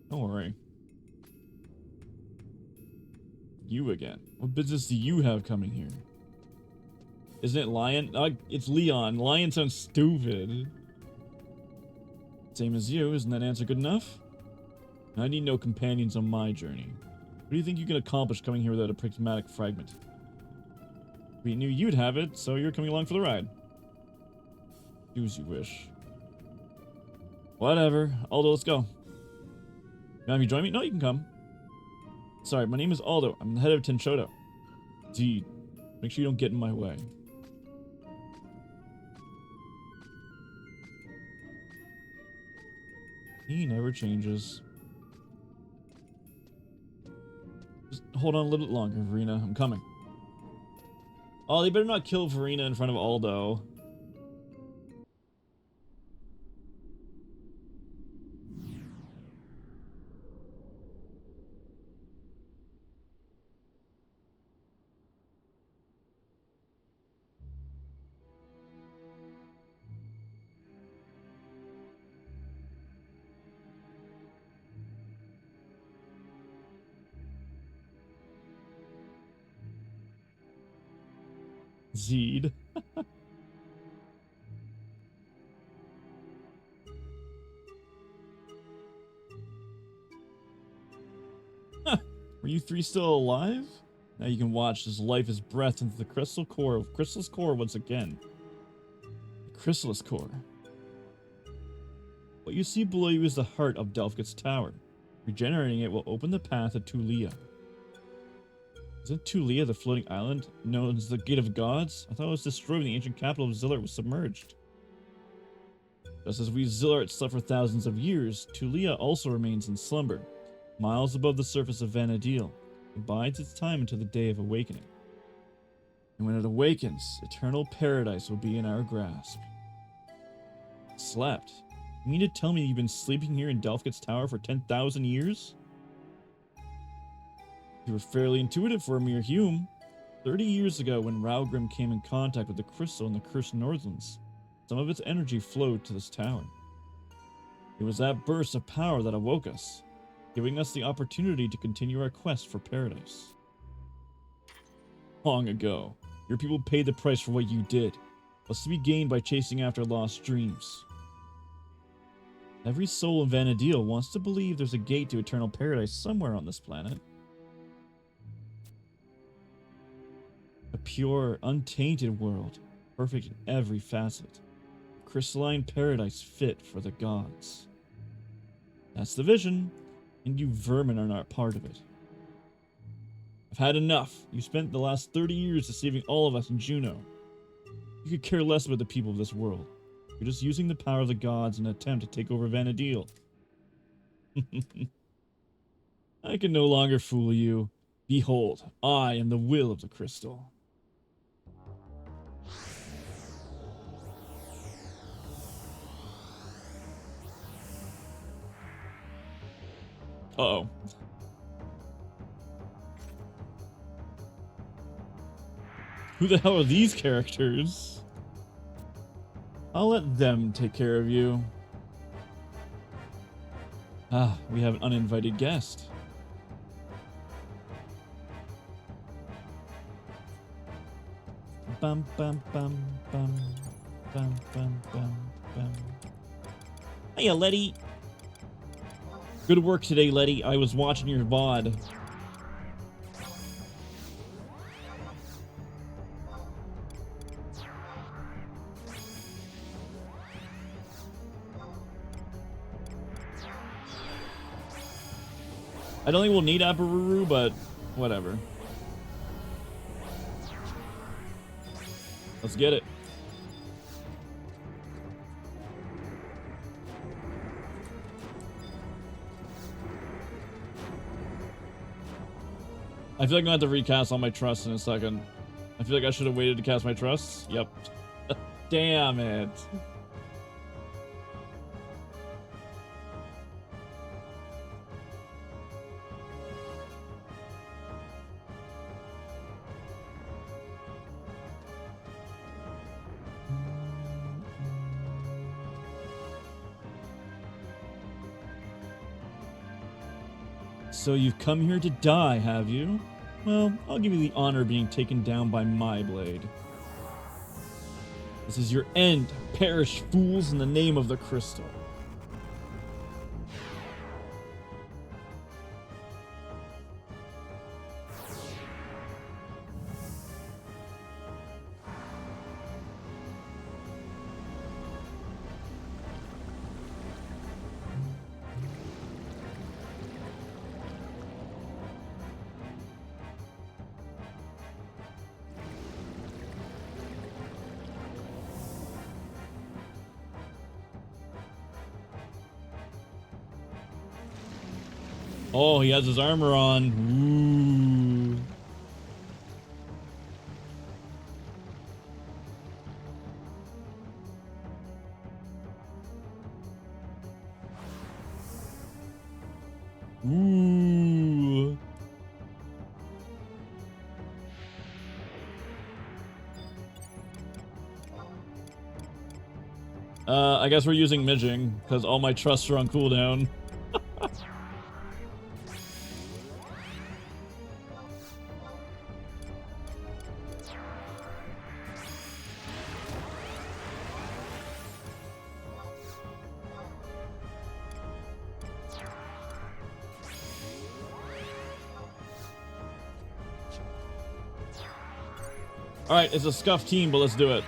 Don't worry. You again. What business do you have coming here? Isn't it Lion? It's Leon. Lion sounds stupid. Same as you. Isn't that answer good enough? I need no companions on my journey. What do you think you can accomplish coming here without a prismatic fragment? We knew you'd have it, so you're coming along for the ride. Do as you wish. Whatever. Aldo, let's go. Have you join me? No, you can come. Sorry, my name is Aldo. I'm the head of Tenshodo. Indeed. Make sure you don't get in my way. He never changes. Just hold on a little bit longer, Verena. I'm coming. Oh, they better not kill Verena in front of Aldo. Zeed. Were you three still alive? Now you can watch as life is breathed into the crystal's core once again. The chrysalis core. What you see below you is the heart of Delphic's tower. Regenerating it will open the path to Tulia. Isn't Tulia the floating island known as the Gate of Gods? I thought it was destroyed when the ancient capital of Zilart was submerged. Just as we Zilart slept for thousands of years, Tulia also remains in slumber, miles above the surface of Vanadil. It bides its time until the day of awakening. And when it awakens, eternal paradise will be in our grasp. Slept? You mean to tell me you've been sleeping here in Delphic's tower for 10,000 years? You were fairly intuitive for a mere hume. 30 years ago, when Raugrim came in contact with the crystal in the Cursed Northlands, some of its energy flowed to this tower. It was that burst of power that awoke us, giving us the opportunity to continue our quest for paradise. Long ago, your people paid the price for what you did. What's to be gained by chasing after lost dreams? Every soul in Vanadil wants to believe there's a gate to eternal paradise somewhere on this planet. A pure, untainted world, perfect in every facet. A crystalline paradise fit for the gods. That's the vision, and you vermin are not part of it. I've had enough. You spent the last 30 years deceiving all of us in Juno. You could care less about the people of this world. You're just using the power of the gods in an attempt to take over Vanadil. I can no longer fool you. Behold, I am the will of the crystal. Uh-oh. Who the hell are these characters? I'll let them take care of you. Ah, we have an uninvited guest. Bum bum bum bum bum bum bum bum. Hiya, Letty. Good work today, Letty. I was watching your VOD. I don't think we'll need Aperuru, but whatever. Let's get it. I feel like I'm gonna have to recast all my trusts in a second. I feel like I should have waited to cast my trusts. Yep. Damn it. So you've come here to die, have you? Well, I'll give you the honor of being taken down by my blade. This is your end. Perish, fools, in the name of the crystal. Oh, he has his armor on. Ooh. Ooh. I guess we're using Midging, because all my trusts are on cooldown. Alright, it's a scuffed team, but let's do it.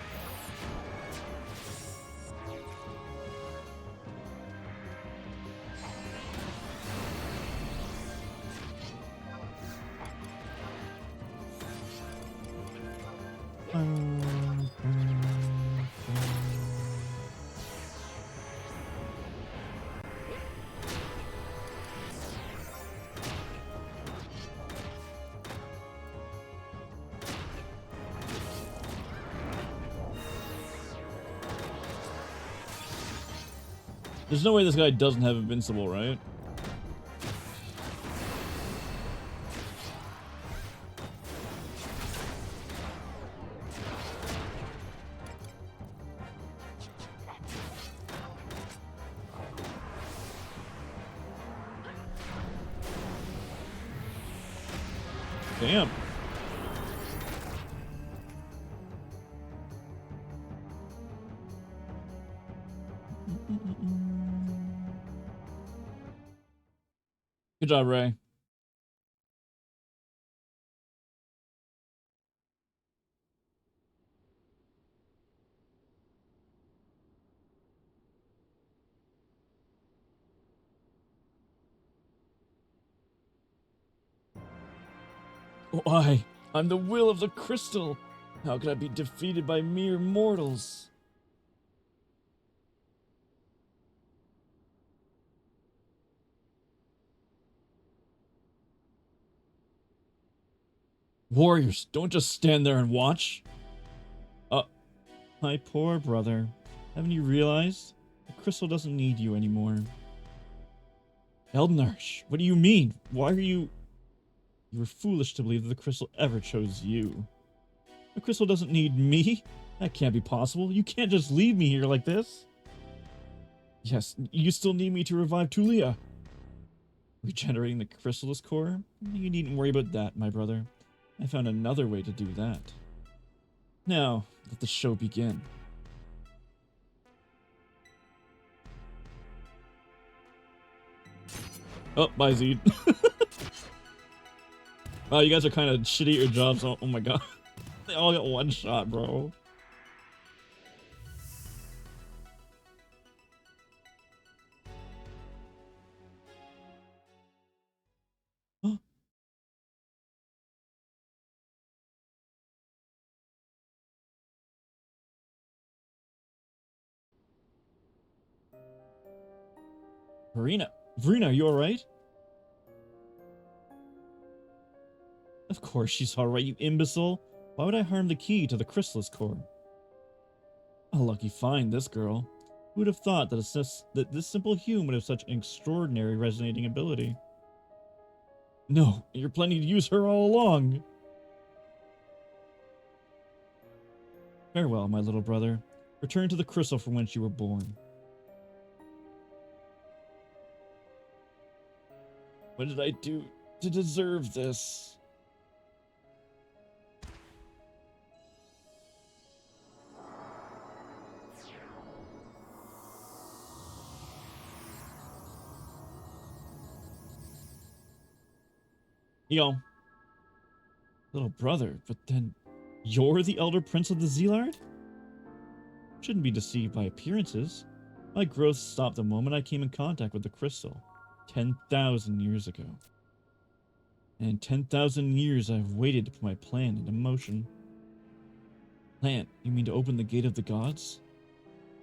There's no way this guy doesn't have invincible, right? Damn. Good job, Ray. Why? I'm the will of the crystal. How could I be defeated by mere mortals? Warriors, don't just stand there and watch. My poor brother. Haven't you realized? The crystal doesn't need you anymore. Eldnarsh, what do you mean? Why are you... You were foolish to believe that the crystal ever chose you. The crystal doesn't need me. That can't be possible. You can't just leave me here like this. Yes, you still need me to revive Tulia. Regenerating the crystal's core? You needn't worry about that, my brother. I found another way to do that. Now, let the show begin. Oh, bye, Zed. Wow, you guys are kind of shitty at your jobs. Oh my god. They all got one shot, bro. Verena, are you alright? Of course she's alright, you imbecile. Why would I harm the key to the chrysalis core? A lucky find, this girl. Who would have thought that this simple human would have such an extraordinary resonating ability? No, you're planning to use her all along. Farewell, my little brother. Return to the crystal from whence you were born. What did I do to deserve this? Yo. Little brother, but then you're the elder prince of the Zilart? Shouldn't be deceived by appearances. My growth stopped the moment I came in contact with the crystal. 10,000 years ago. And in 10,000 years I've waited to put my plan into motion. Plan? You mean to open the gate of the gods?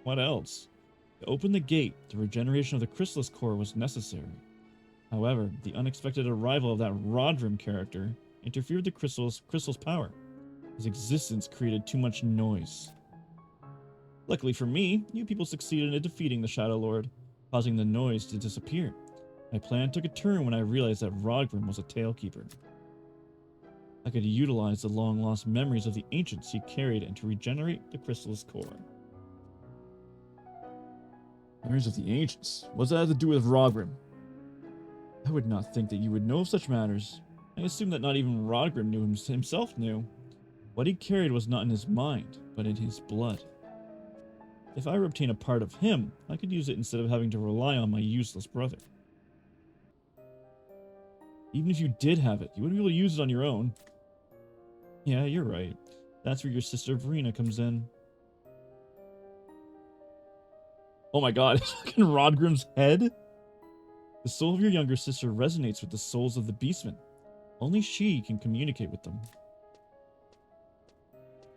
What else? To open the gate, the regeneration of the chrysalis core was necessary. However, the unexpected arrival of that Rodrim character interfered with the crystal's power. His existence created too much noise. Luckily for me, you people succeeded in defeating the Shadow Lord, causing the noise to disappear. My plan took a turn when I realized that Rodrim was a Talekeeper. I could utilize the long-lost memories of the ancients he carried and to regenerate the crystal's core. Memories of the ancients? What's that have to do with Rodrim? I would not think that you would know of such matters. I assume that not even Rodgrim himself knew. What he carried was not in his mind, but in his blood. If I were to obtain a part of him, I could use it instead of having to rely on my useless brother. Even if you did have it, you wouldn't be able to use it on your own. Yeah, you're right. That's where your sister Verena comes in. Oh my god, it's fucking Rodgrim's head? The soul of your younger sister resonates with the souls of the beastmen. Only she can communicate with them.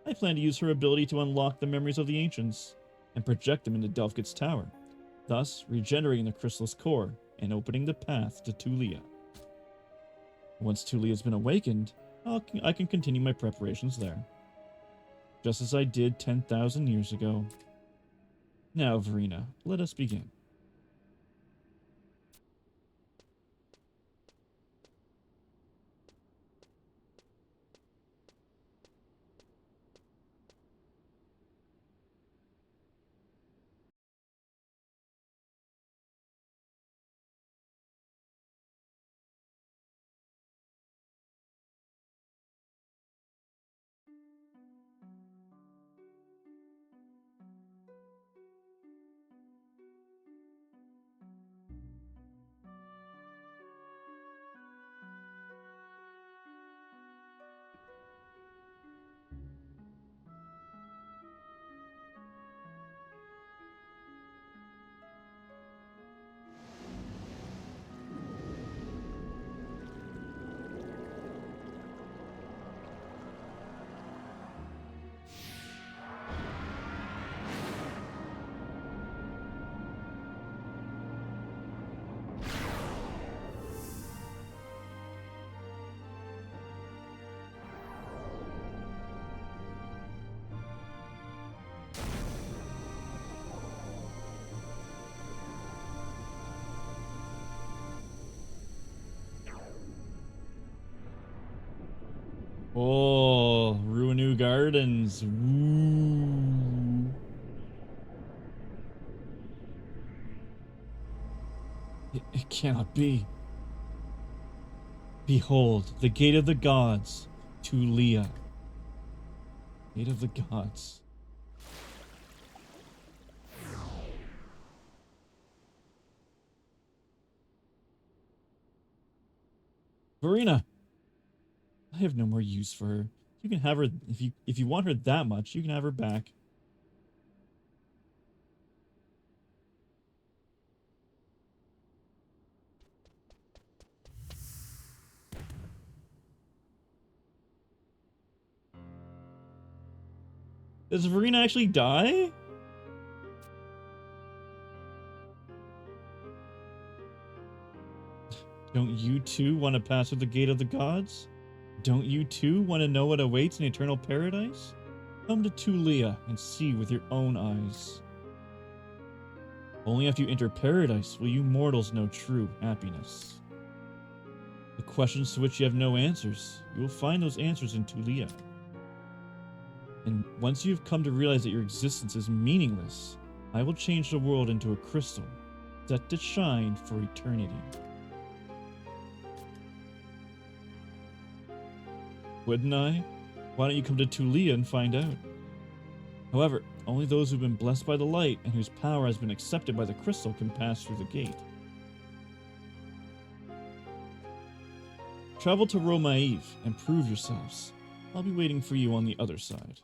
I plan to use her ability to unlock the memories of the ancients and project them into Delphgit's tower, thus regenerating the crystal's core and opening the path to Tulia. Once Tulia's been awakened, I can continue my preparations there, just as I did 10,000 years ago. Now, Verena, let us begin. Oh, Ruinu Gardens. Ooh. It cannot be. Behold, the gate of the gods, Tulia. Gate of the gods. Verena, I have no more use for her. You can have her if you want her that much, you can have her back. Does Verena actually die? Don't you too want to pass through the gate of the gods? Don't you too want to know what awaits in eternal paradise? Come to Tulia and see with your own eyes. Only after you enter paradise will you mortals know true happiness. The questions to which you have no answers, you will find those answers in Tulia. And once you have come to realize that your existence is meaningless, I will change the world into a crystal, set to shine for eternity. Wouldn't I? Why don't you come to Tulia and find out? However, only those who've been blessed by the light and whose power has been accepted by the crystal can pass through the gate. Travel to Romaiv and prove yourselves. I'll be waiting for you on the other side.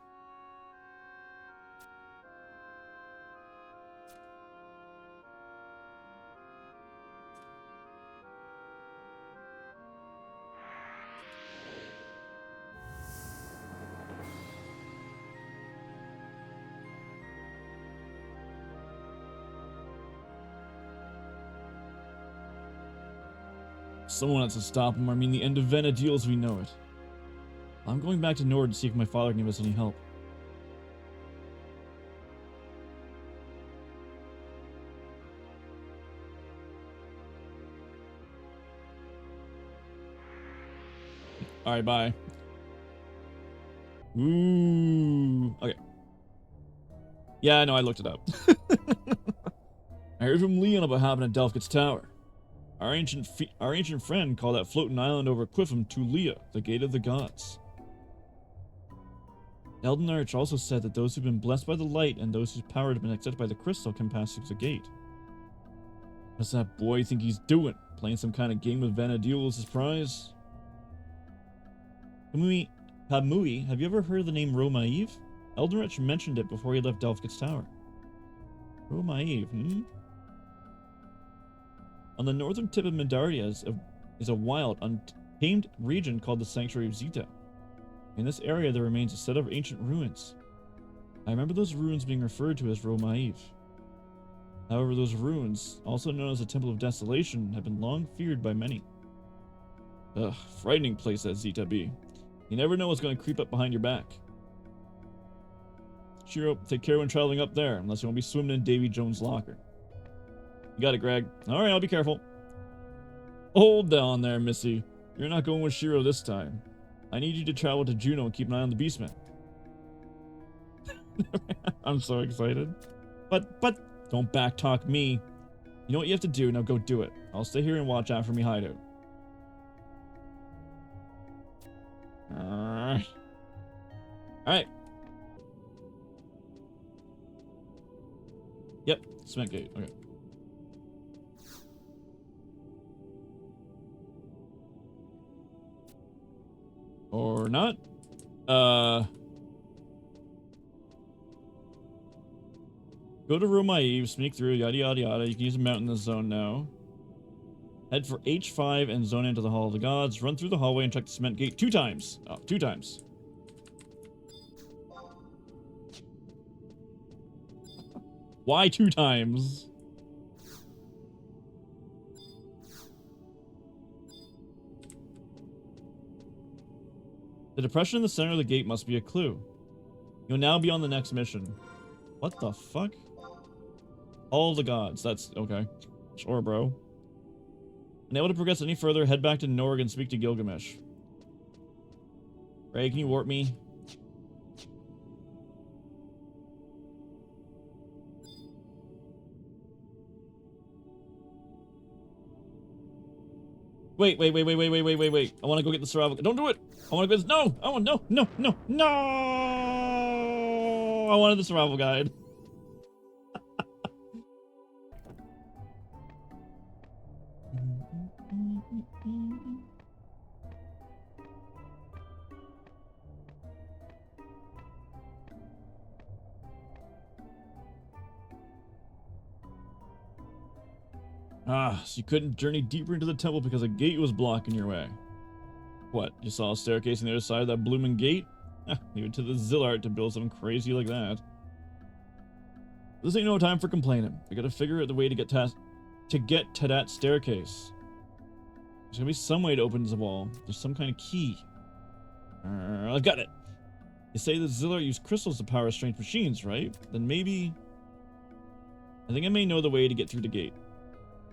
Someone has to stop him, or I mean the end of Venedil as we know it. I'm going back to Nord to see if my father can give us any help. Alright, bye. Ooh. Okay. Yeah, I know, I looked it up. I heard from Leon about happening at Delphgit's tower. Our ancient friend called that floating island over Quiffum Tulia, the gate of the gods. Elden Arch also said that those who've been blessed by the light and those whose power has been accepted by the crystal can pass through the gate. What's that boy think he's doing? Playing some kind of game with Vanadil as his prize? Pamui, have you ever heard of the name Romaiv? Eldenrich mentioned it before he left Delphkit's Tower. Romaiv, hmm? On the northern tip of Midaria is a wild, untamed region called the Sanctuary of Zita. In this area, there remains a set of ancient ruins. I remember those ruins being referred to as Romaiv. However, those ruins, also known as the Temple of Desolation, have been long feared by many. Ugh, frightening place that Zita be. You never know what's going to creep up behind your back. Shiro, take care when traveling up there, unless you won't be swimming in Davy Jones' locker. You got it, Greg. Alright, I'll be careful. Hold on there, Missy. You're not going with Shiro this time. I need you to travel to Juneau and keep an eye on the Beastmen. I'm so excited. But, don't backtalk me. You know what you have to do, now go do it. I'll stay here and watch out for me hideout. Alright. Yep, cement gate, okay. Or not. Go to Romaiv, sneak through, yada yada yada. You can use a mount in the zone now. Head for H5 and zone into the Hall of the Gods. Run through the hallway and check the cement gate 2 times. Oh, 2 times. Why 2 times? The depression in the center of the gate must be a clue. You'll now be on the next mission. What the fuck? All the gods. That's okay. Sure, bro. Unable to progress any further, head back to Norg and speak to Gilgamesh. Ray, can you warp me? Wait. I want to go get the survival. Don't do it! I want to go. No! I want no! I wanted the survival guide. Ah, so you couldn't journey deeper into the temple because a gate was blocking your way. What, you saw a staircase on the other side of that blooming gate? Leave it to the Zilart to build something crazy like that. This ain't no time for complaining. We gotta figure out the way to get to that staircase. There's gonna be some way to open the wall. There's some kind of key. I've got it. You say the Zilart use crystals to power strange machines, right? Then maybe... I think I may know the way to get through the gate.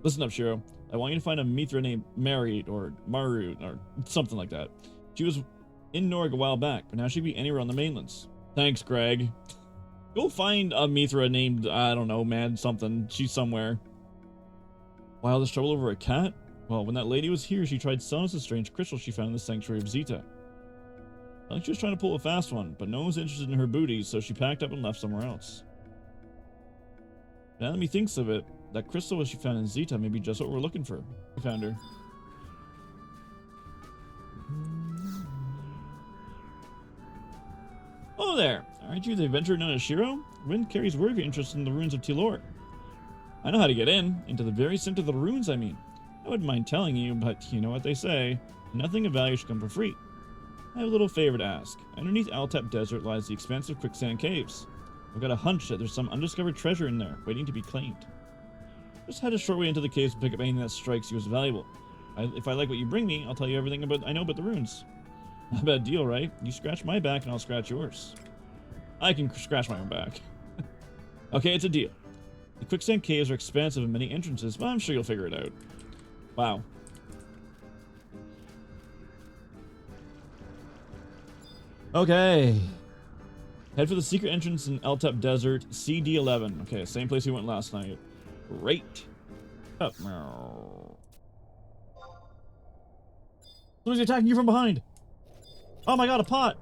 Listen up, Shiro. I want you to find a Mithra named Marit or Maru or something like that. She was in Norg a while back, but now she'd be anywhere on the mainlands. Thanks, Greg. Go find a Mithra named, I don't know, man, something. She's somewhere. Why all this trouble over a cat? Well, when that lady was here, she tried selling us a strange crystal she found in the Sanctuary of Zita. I think she was trying to pull a fast one, but no one was interested in her booty, so she packed up and left somewhere else. Now that me thinks of it, that crystal she found in Zita may be just what we're looking for. We found her. Oh there! Aren't you the adventurer known as Shiro? Wind carries word of your interest in the ruins of Tilor. I know how to get into the very center of the ruins, I mean. I wouldn't mind telling you, but you know what they say. Nothing of value should come for free. I have a little favor to ask. Underneath Altep Desert lies the expansive quicksand caves. I've got a hunch that there's some undiscovered treasure in there, waiting to be claimed. Just head a short way into the caves and pick up anything that strikes you as valuable. If I like what you bring me, I'll tell you everything I know about the ruins. Not a bad deal, right? You scratch my back and I'll scratch yours. I can scratch my own back. Okay, it's a deal. The quicksand caves are expansive and many entrances, but I'm sure you'll figure it out. Wow. Okay. Head for the secret entrance in Altep Desert, CD11. Okay, same place we went last night. Great. Oh. Somebody's attacking you from behind. Oh my god, a pot.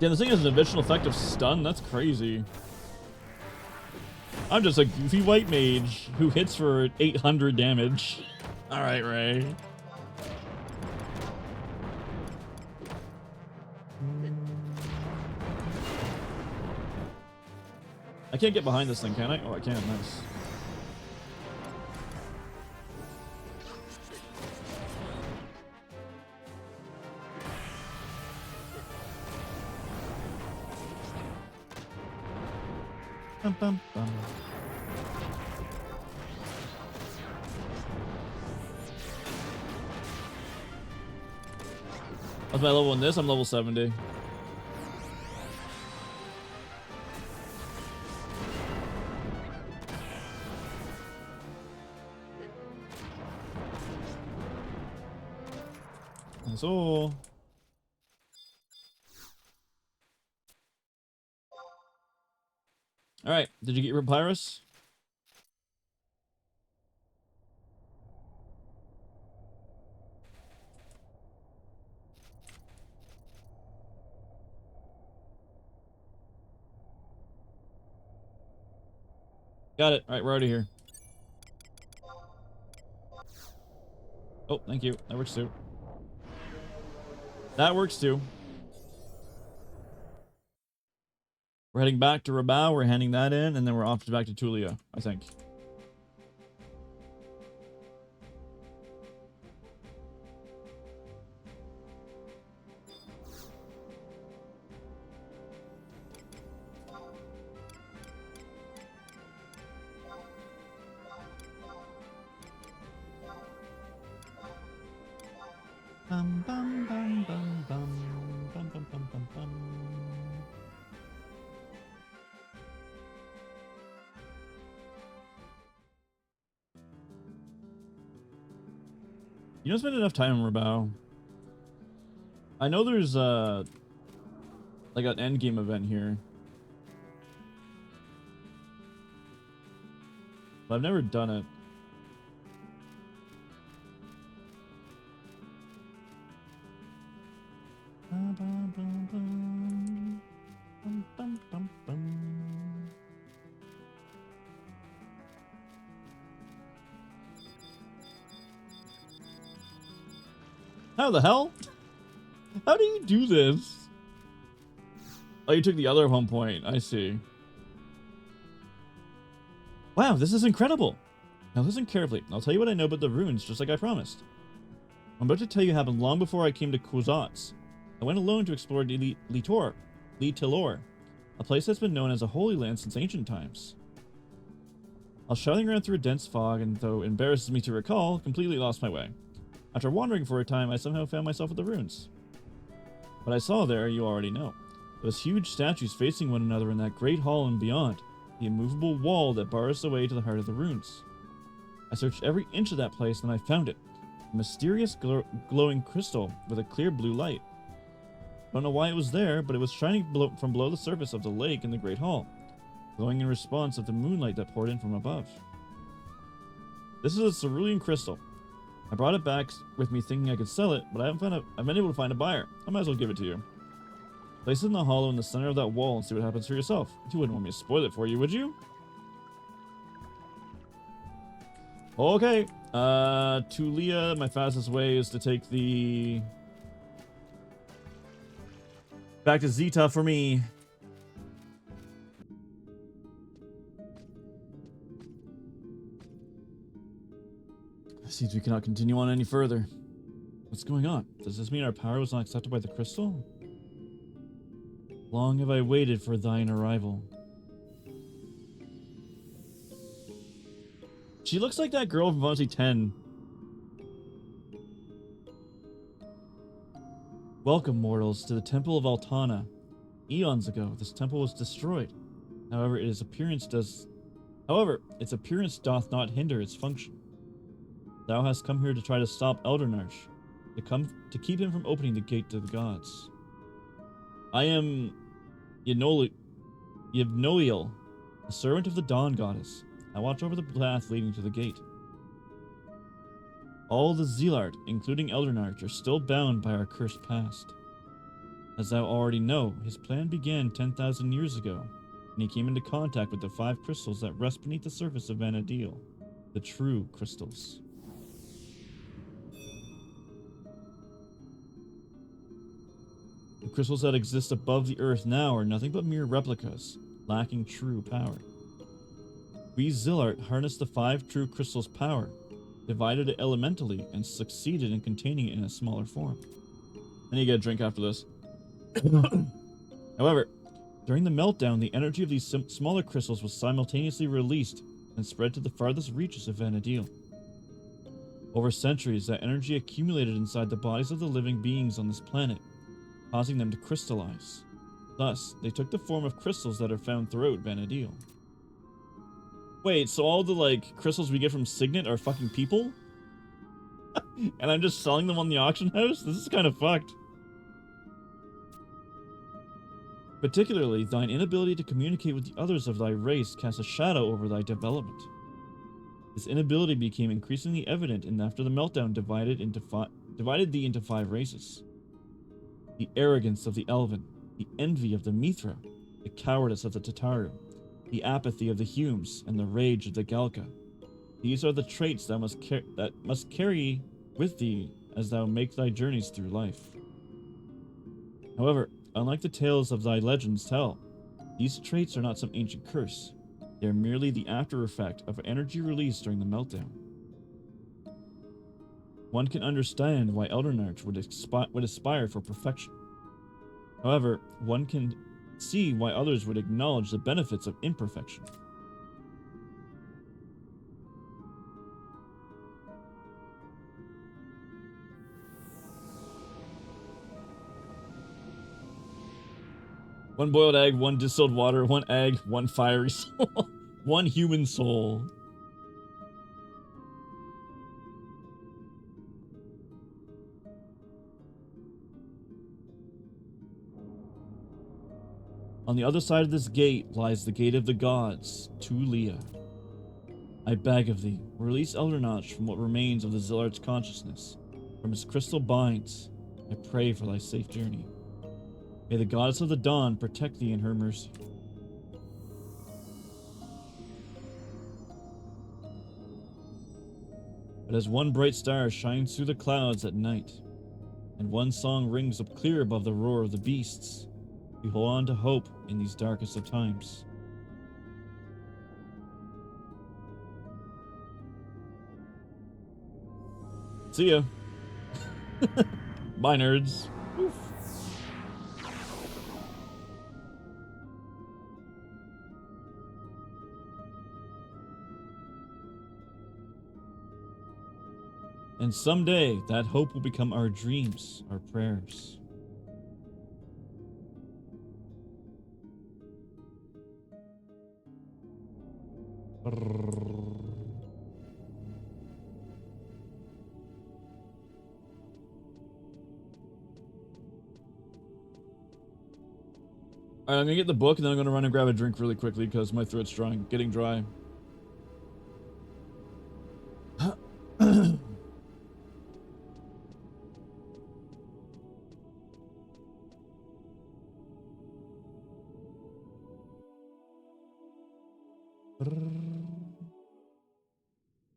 Damn, this thing has an additional effect of stun? That's crazy. I'm just a goofy white mage who hits for 800 damage. Alright, Ray. I can't get behind this thing, can I? Oh, I can. Nice. Bum, bum, bum. What's my level in this? I'm level 70. That's all. All right. Did you get your papyrus? Got it. All right, we're already here. Oh, thank you. That works too. That works too. We're heading back to Rabaul. We're handing that in, and then we're off to back to Tulia, I think. Bum, bum, bum, bum, bum, bum, bum, bum, bum, bum. You know, spend enough time in Rabaul. I know there's like an end game event here, but I've never done it. How the hell? How do you do this? Oh, you took the other home point. I see. Wow, this is incredible. Now listen carefully. I'll tell you what I know about the ruins, just like I promised. I'm about to tell you happened long before I came to Kuzatz. I went alone to explore Litor, a place that's been known as a holy land since ancient times. I was traveling around through a dense fog, and though it embarrasses me to recall, completely lost my way. After wandering for a time, I somehow found myself at the ruins. What I saw there, you already know. Those huge statues facing one another in that great hall and beyond, the immovable wall that bars the way to the heart of the ruins. I searched every inch of that place, and I found it. A mysterious glowing crystal with a clear blue light. I don't know why it was there, but it was shining from below the surface of the lake in the great hall, glowing in response of the moonlight that poured in from above. This is a cerulean crystal. I brought it back with me thinking I could sell it, but I've been able to find a buyer. I might as well give it to you. Place it in the hollow in the center of that wall and see what happens for yourself. You wouldn't want me to spoil it for you, would you? Okay. Tulia, my fastest way is to take the... back to Zeta for me. It seems we cannot continue on any further. What's going on? Does this mean our power was not accepted by the crystal? Long have I waited for thine arrival. She looks like that girl from Final Fantasy 10. Welcome, mortals, to the Temple of Altana. Eons ago, this temple was destroyed. However, its appearance doth not hinder its function. Thou hast come here to try to stop Eldernarch, to keep him from opening the gate to the gods. I am Yevnoil, the servant of the Dawn Goddess. I watch over the path leading to the gate. All the Zilart, including Eldernarch, are still bound by our cursed past. As thou already know, his plan began 10,000 years ago, and he came into contact with the 5 crystals that rest beneath the surface of Vana'diel, the true crystals. The crystals that exist above the earth now are nothing but mere replicas, lacking true power. We Zilart harnessed the 5 true crystals' power, divided it elementally, and succeeded in containing it in a smaller form. I need to get a drink after this. However, during the meltdown, the energy of these smaller crystals was simultaneously released and spread to the farthest reaches of Vana'diel. Over centuries, that energy accumulated inside the bodies of the living beings on this planet, causing them to crystallize. Thus, they took the form of crystals that are found throughout Vana'diel. Wait, so all the, crystals we get from Signet are fucking people? And I'm just selling them on the auction house? This is kind of fucked. Particularly, thine inability to communicate with the others of thy race casts a shadow over thy development. This inability became increasingly evident after the meltdown divided thee into 5 races. The arrogance of the Elven, the envy of the Mithra, the cowardice of the Tataru, the apathy of the Humes, and the rage of the Galka. These are the traits that must carry with thee as thou make thy journeys through life. However, unlike the tales of thy legends tell, these traits are not some ancient curse. They are merely the after effect of energy released during the meltdown. One can understand why Eldritch would aspire for perfection. However, one can see why others would acknowledge the benefits of imperfection. One boiled egg, one distilled water, one egg, one fiery soul, one human soul. On the other side of this gate lies the gate of the gods, Tulia. I beg of thee, release Eldritch from what remains of the Zilart's consciousness, from his crystal binds. I pray for thy safe journey. May the goddess of the dawn protect thee in her mercy. But as one bright star shines through the clouds at night, and one song rings up clear above the roar of the beasts, we hold on to hope in these darkest of times. See ya. Bye, nerds. Oof. And someday, that hope will become our dreams, our prayers. Alright, I'm gonna get the book and then I'm gonna run and grab a drink really quickly because my throat's getting dry.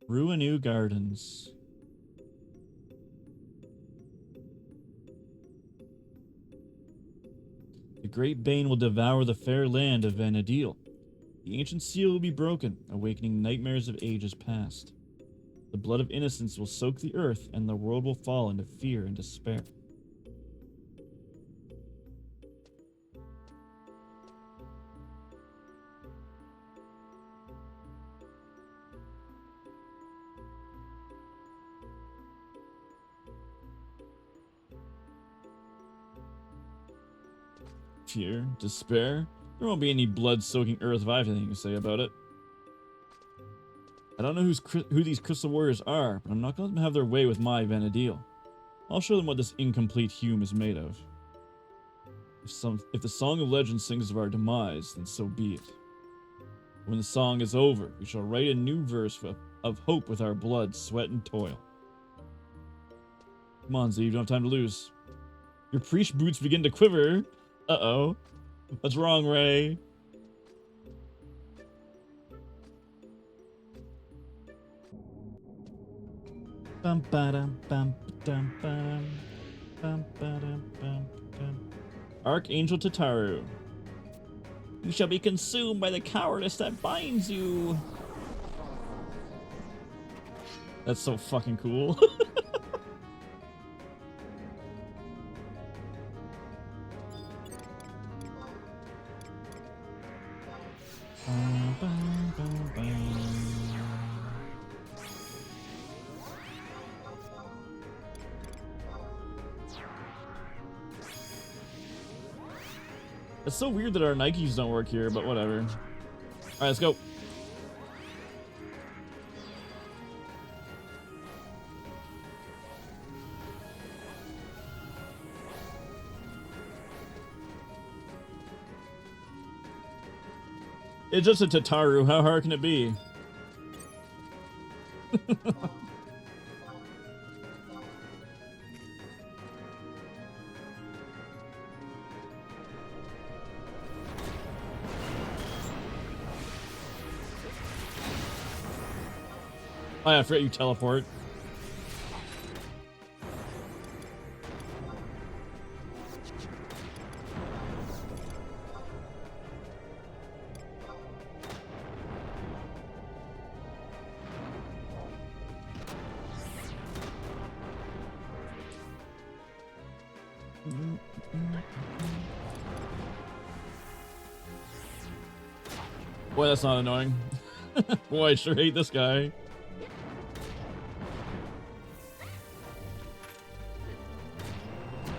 Ruinu Gardens. The great bane will devour the fair land of Vana'diel. The ancient seal will be broken, awakening nightmares of ages past. The blood of innocence will soak the earth, and the world will fall into fear and despair. Fear, despair. There won't be any blood-soaking earth if I have anything to say about it. I don't know who these crystal warriors are, but I'm not going to let them have their way with my Vana'diel. I'll show them what this incomplete Hume is made of. If the song of legend sings of our demise, then so be it. When the song is over, we shall write a new verse of hope with our blood, sweat, and toil. Come on, Z, you don't have time to lose. Your priest boots begin to quiver. Uh-oh. What's wrong, Ray? Bum ba-dum bum dum bum bum ba-dum bum dum. Archangel Tataru. You shall be consumed by the cowardice that binds you. That's so fucking cool. It's so weird that our Nikes don't work here, but whatever. Alright, let's go. It's just a Tataru. How hard can it be? Oh yeah, I forgot you teleport. Boy, that's not annoying. Boy, I sure hate this guy.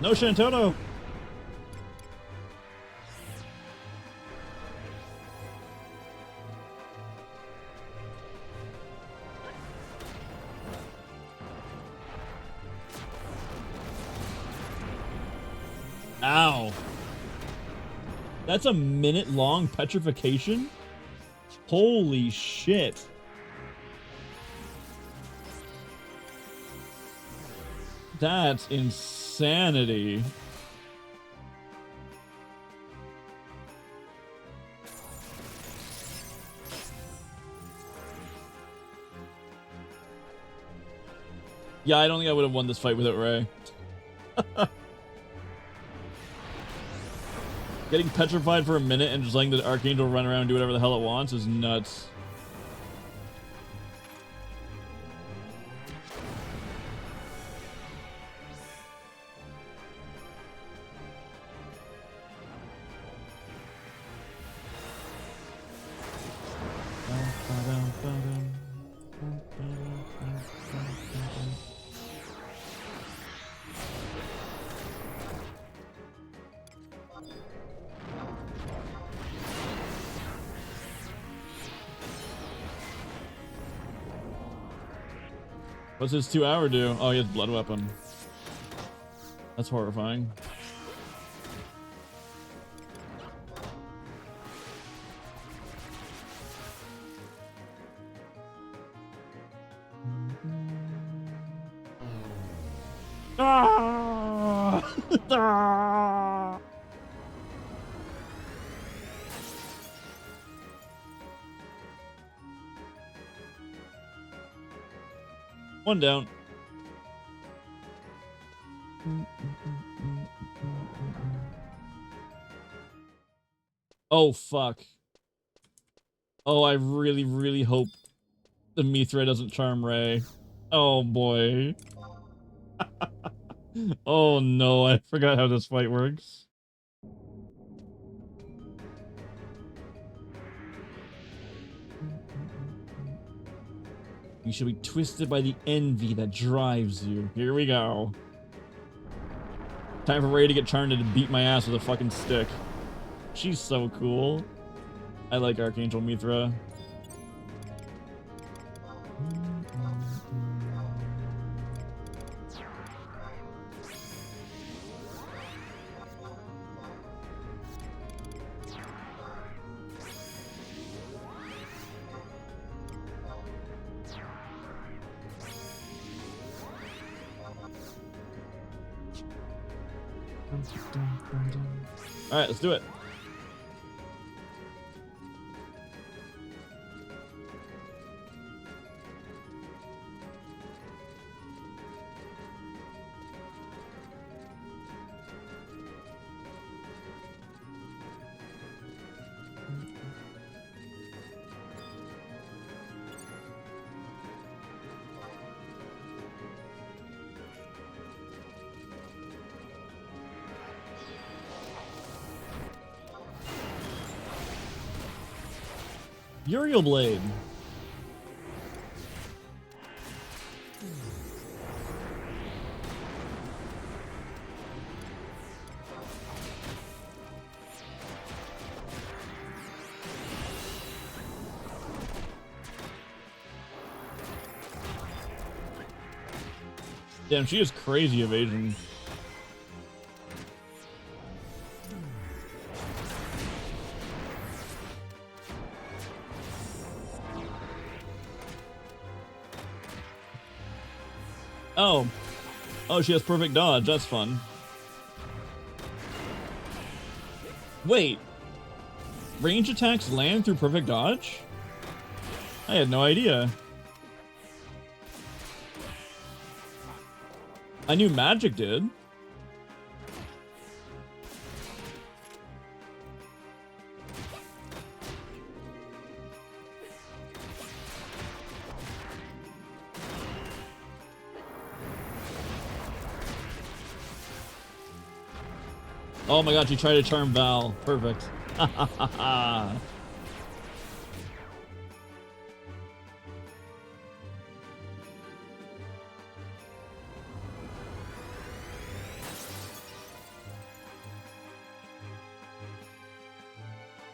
No Shantono! Ow. That's a minute-long petrification? Holy shit. That's insanity. Yeah, I don't think I would have won this fight without Ray. Getting petrified for a minute and just letting the Archangel run around and do whatever the hell it wants is nuts. What's his 2-hour do? Oh, he has blood weapon. That's horrifying. Ah! Ah! One down. Oh, fuck. Oh, I really, really hope the Mithra doesn't charm Ray. Oh, boy. Oh, no, I forgot how this fight works. You should be twisted by the envy that drives you. Here we go. Time for Ray to get charmed and beat my ass with a fucking stick. She's so cool. I like Archangel Mithra. Alright, let's do it. Uriel Blade. Damn, she has crazy evasion. Oh. Oh, she has perfect dodge. That's fun. Wait. Range attacks land through perfect dodge? I had no idea. I knew magic did. Oh my god, she tried to charm Val. Perfect.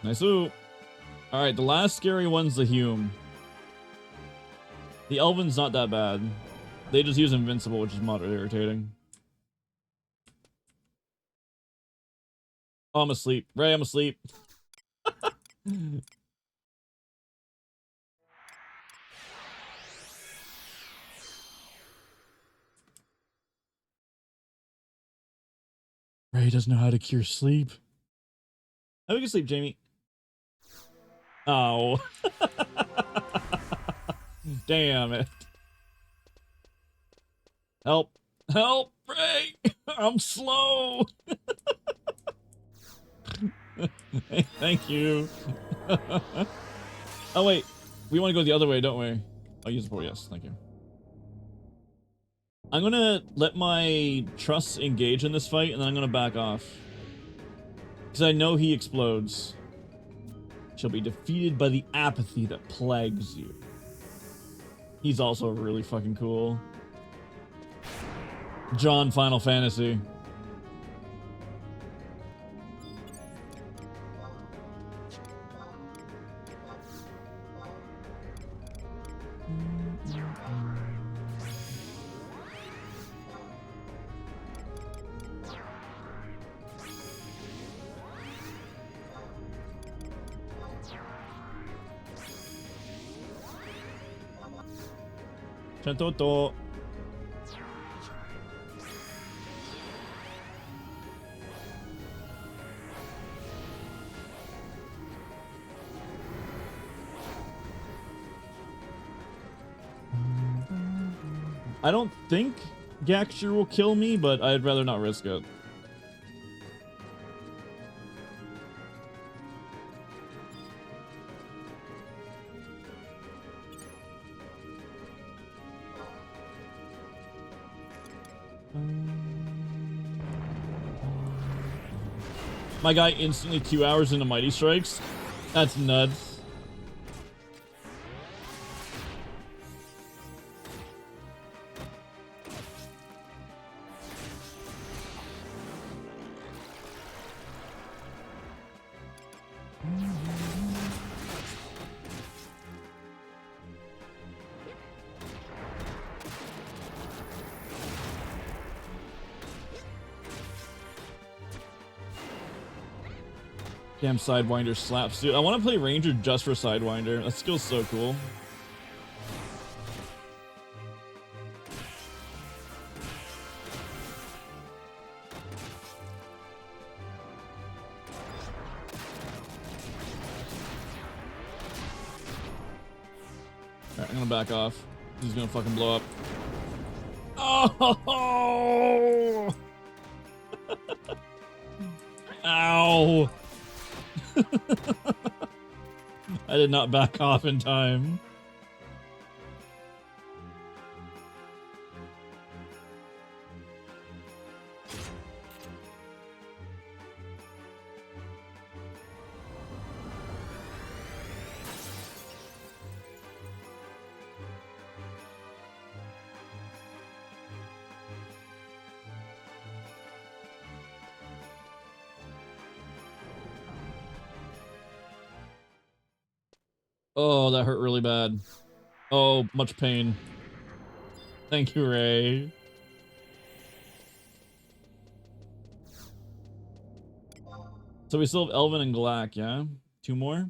Nice-oo. Alright, the last scary one's the Hume. The Elven's not that bad. They just use Invincible, which is moderately irritating. Oh, I'm asleep. Ray, I'm asleep. Ray doesn't know how to cure sleep. Have a good sleep, Jamie. Oh. Damn it. Help. Help, Ray. I'm slow. Thank you. Oh, wait. We want to go the other way, don't we? I'll use the board. Yes, thank you. I'm going to let my trusts engage in this fight, and then I'm going to back off. Because I know he explodes. Shall be defeated by the apathy that plagues you. He's also really fucking cool. John Final Fantasy. Chantoto. I don't think Gaxure will kill me, but I'd rather not risk it. My guy instantly 2 hours into Mighty Strikes. That's nuts. Damn, Sidewinder slaps, dude. I want to play Ranger just for Sidewinder. That skill's so cool. Alright, I'm gonna back off. He's gonna fucking blow up. Oh! Ow! I did not back off in time. Oh, that hurt really bad. Oh, much pain. Thank you, Ray. So we still have Elvin and Glack, yeah? 2 more?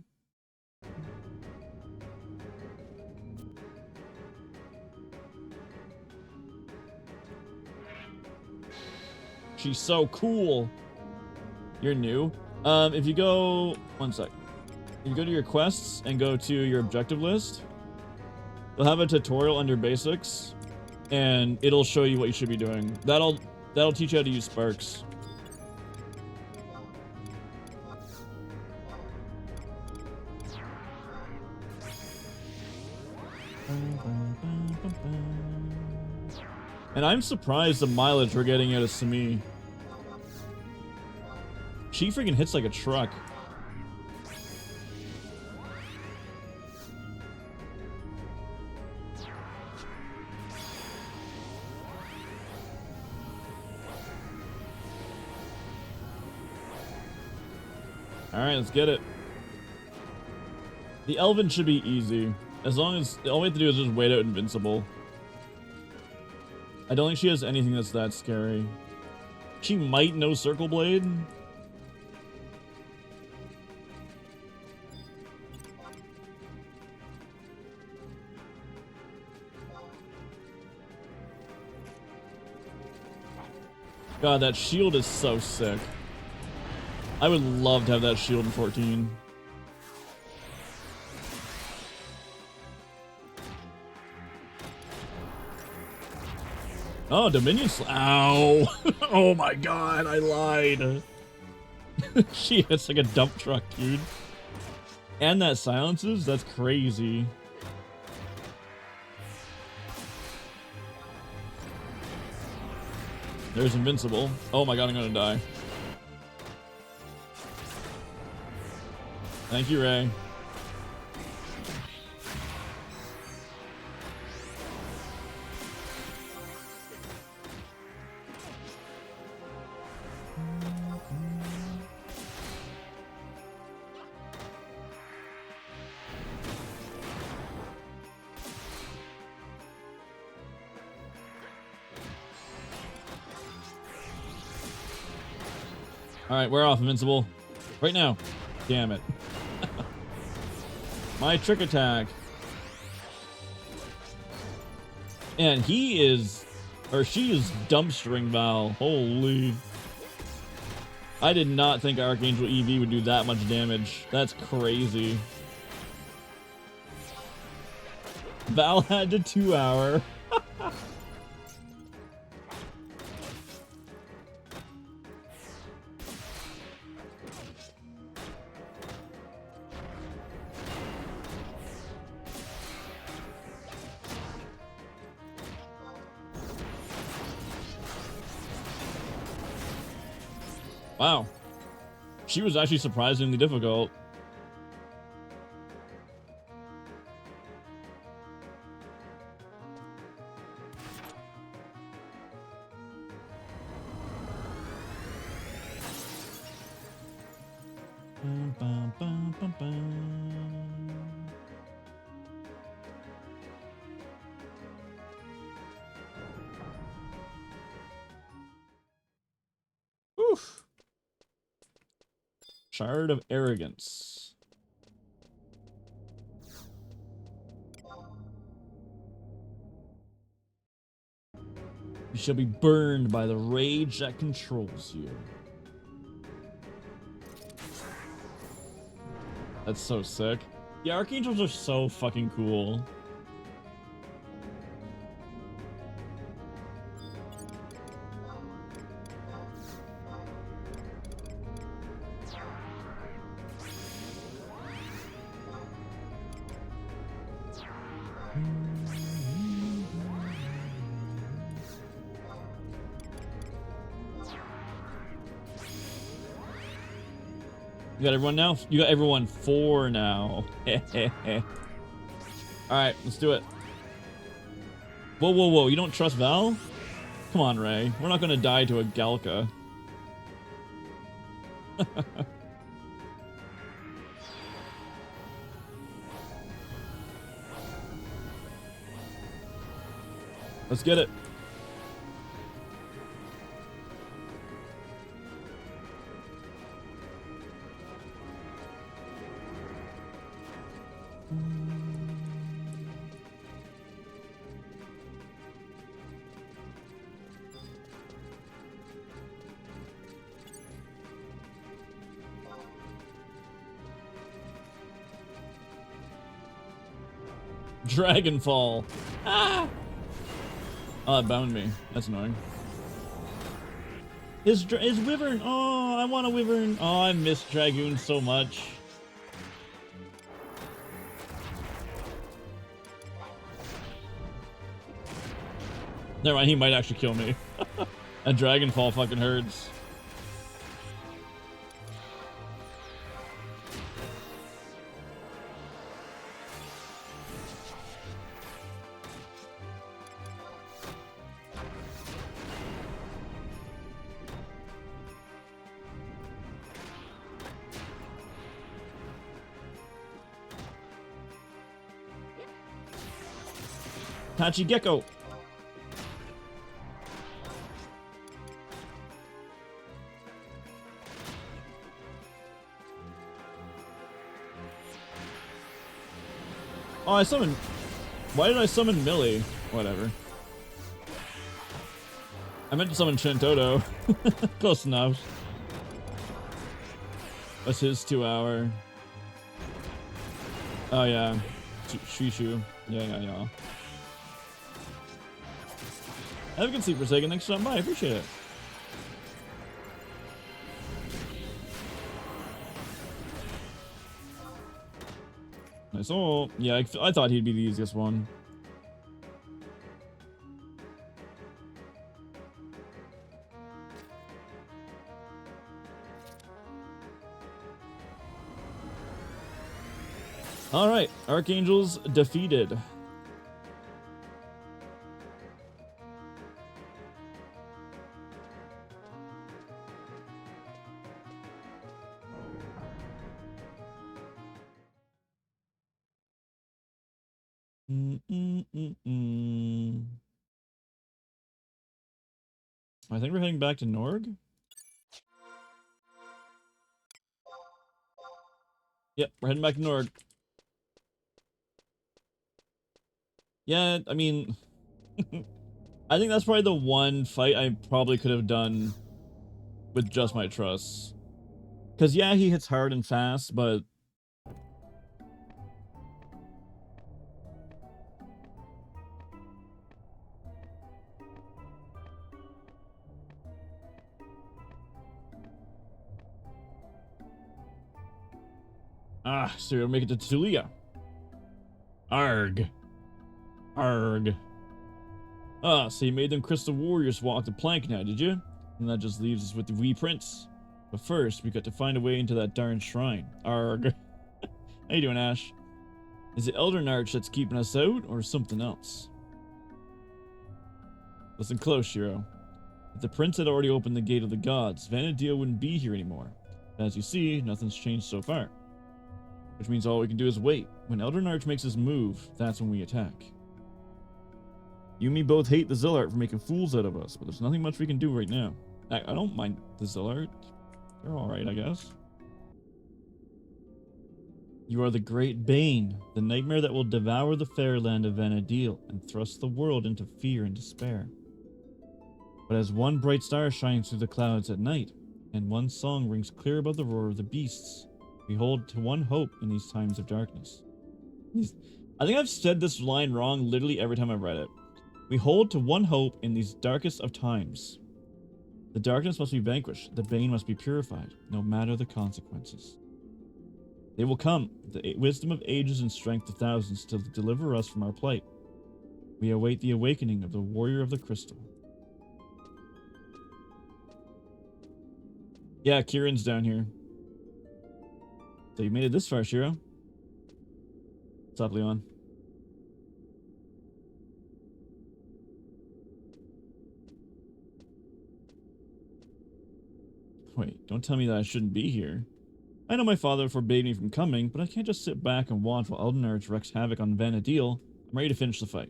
She's so cool. You're new. If you go... One sec. If you go to your quests and go to your objective list, you'll have a tutorial under basics, and it'll show you what you should be doing. That'll teach you how to use sparks. And I'm surprised the mileage we're getting out of Simi. She freaking hits like a truck. Alright, let's get it. The Elven should be easy. As long as... all we have to do is just wait out Invincible. I don't think she has anything that's that scary. She might know Circle Blade. God, that shield is so sick. I would love to have that shield in 14. Oh, Dominion Ow! Oh my god, I lied. She hits like a dump truck, dude. And that silences? That's crazy. There's Invincible. Oh my god, I'm gonna die. Thank you, Ray. Alright, we're off, Invincible. Right now. Damn it. My trick attack. And he is... or she is dumpstering Val. Holy. I did not think Archangel EV would do that much damage. That's crazy. Val had to 2 hour. Wow. She was actually surprisingly difficult. Oof. Shard of Arrogance. You shall be burned by the rage that controls you. That's so sick. The Archangels are so fucking cool. You got everyone now? You got everyone 4 now. Alright, let's do it. Whoa, whoa, whoa. You don't trust Val? Come on, Ray. We're not gonna die to a Galka. Let's get it. Dragonfall. Ah! Oh, that bound me. That's annoying. His Wyvern. Oh, I want a Wyvern. Oh, I miss Dragoon so much. Never mind, he might actually kill me. A Dragonfall fucking hurts. Tachi Gecko. Oh, I summoned... Why did I summon Millie? Whatever. I meant to summon Shintoto. Close enough. That's his 2-hour. Oh, yeah. Shishu. Yeah. Have a good sleep for a second. Thanks for stopping by. I appreciate it. Nice. Oh, yeah, I thought he'd be the easiest one. Alright, Archangels defeated. I think we're heading back to Norg. Yep, we're heading back to Norg. Yeah, I mean, I think that's probably the one fight I probably could have done with just my truss. Because, yeah, he hits hard and fast, but... Ah, so we'll make it to Tulia. Arg. Arg. Ah, so you made them crystal warriors walk the plank now, did you? And that just leaves us with the wee prince. But first, we got to find a way into that darn shrine. Arg. How you doing, Ash? Is it Elder Narch that's keeping us out, or something else? Listen close, Shiro. If the prince had already opened the gate of the gods, Vana'diel wouldn't be here anymore. As you see, nothing's changed so far. Which means all we can do is wait. When Elder Narch makes his move, that's when we attack. You and me both hate the Zilart for making fools out of us, but there's nothing much we can do right now. I don't mind the Zilart. They're alright, I guess. You are the great Bane, the nightmare that will devour the fair land of Vana'diel and thrust the world into fear and despair. But as one bright star shines through the clouds at night, and one song rings clear above the roar of the beasts, we hold to one hope in these times of darkness. I think I've said this line wrong literally every time I've read it. We hold to one hope in these darkest of times. The darkness must be vanquished, the bane must be purified, no matter the consequences. They will come, the wisdom of ages and strength of thousands, to deliver us from our plight. We await the awakening of the warrior of the crystal. Yeah, Kieran's down here. So you made it this far, Shiro. What's up, Leon? Wait, don't tell me that I shouldn't be here. I know my father forbade me from coming, but I can't just sit back and watch while Eldenarch wreaks havoc on Vana'diel. I'm ready to finish the fight.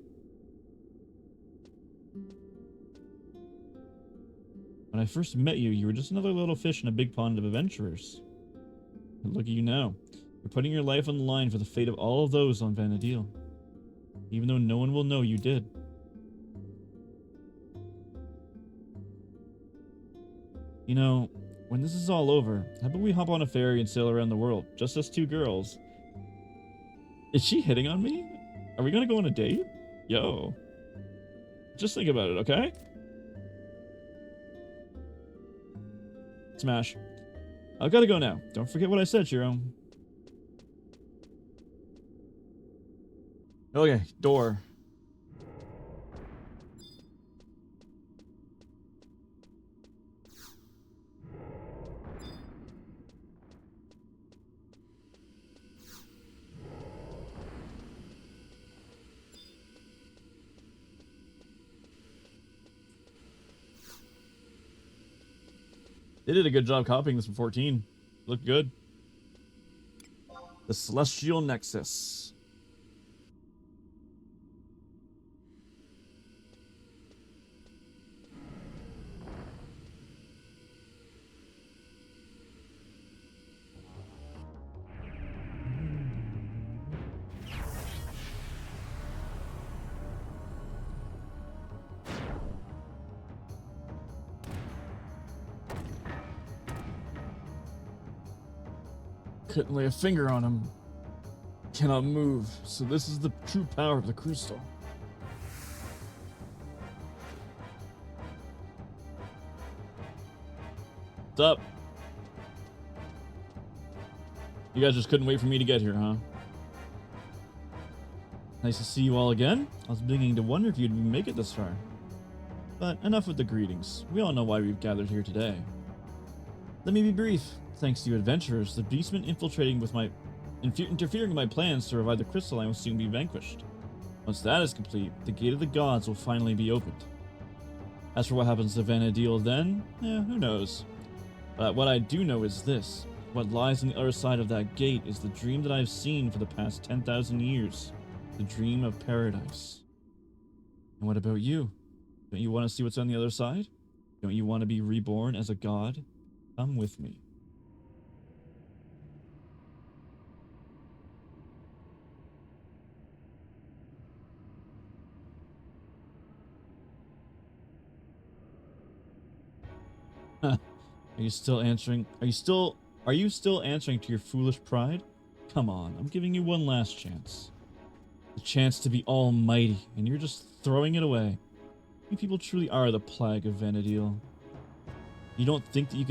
When I first met you, you were just another little fish in a big pond of adventurers. And look at you now. You're putting your life on the line for the fate of all of those on Vana'diel. Even though no one will know you did. You know, when this is all over, how about we hop on a ferry and sail around the world, just us two girls? Is she hitting on me? Are we gonna go on a date? Yo. Just think about it, okay? Smash. I've gotta go now. Don't forget what I said, Shiro. Okay, door. They did a good job copying this from 14. Looked good. The Celestial Nexus. Couldn't lay a finger on him. Cannot move. So this is the true power of the crystal. What's up? You guys just couldn't wait for me to get here, huh? Nice to see you all again. I was beginning to wonder if you'd make it this far. But enough with the greetings. We all know why we've gathered here today. Let me be brief. Thanks to you adventurers, the beastmen interfering with my plans to revive the crystalline will soon be vanquished. Once that is complete, the Gate of the Gods will finally be opened. As for what happens to Vana'diel then, who knows? But what I do know is this. What lies on the other side of that gate is the dream that I've seen for the past 10,000 years. The dream of paradise. And what about you? Don't you want to see what's on the other side? Don't you want to be reborn as a god? Come with me. Are you still answering? Are you still answering to your foolish pride? Come on, I'm giving you one last chance. The chance to be almighty, and you're just throwing it away. You people truly are the plague of Vana'diel. You don't think that you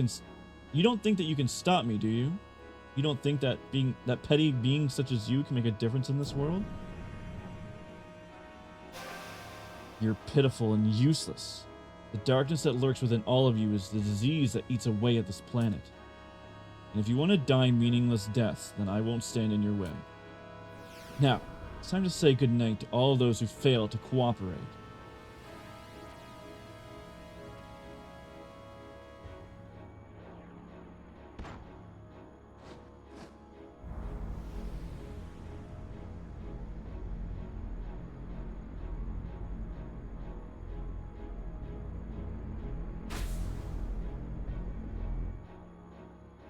can stop me, do you? You don't think that petty beings such as you can make a difference in this world? You're pitiful and useless. The darkness that lurks within all of you is the disease that eats away at this planet. And if you want to die meaningless deaths, then I won't stand in your way. Now, it's time to say goodnight to all of those who fail to cooperate.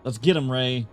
Let's get him, Ray.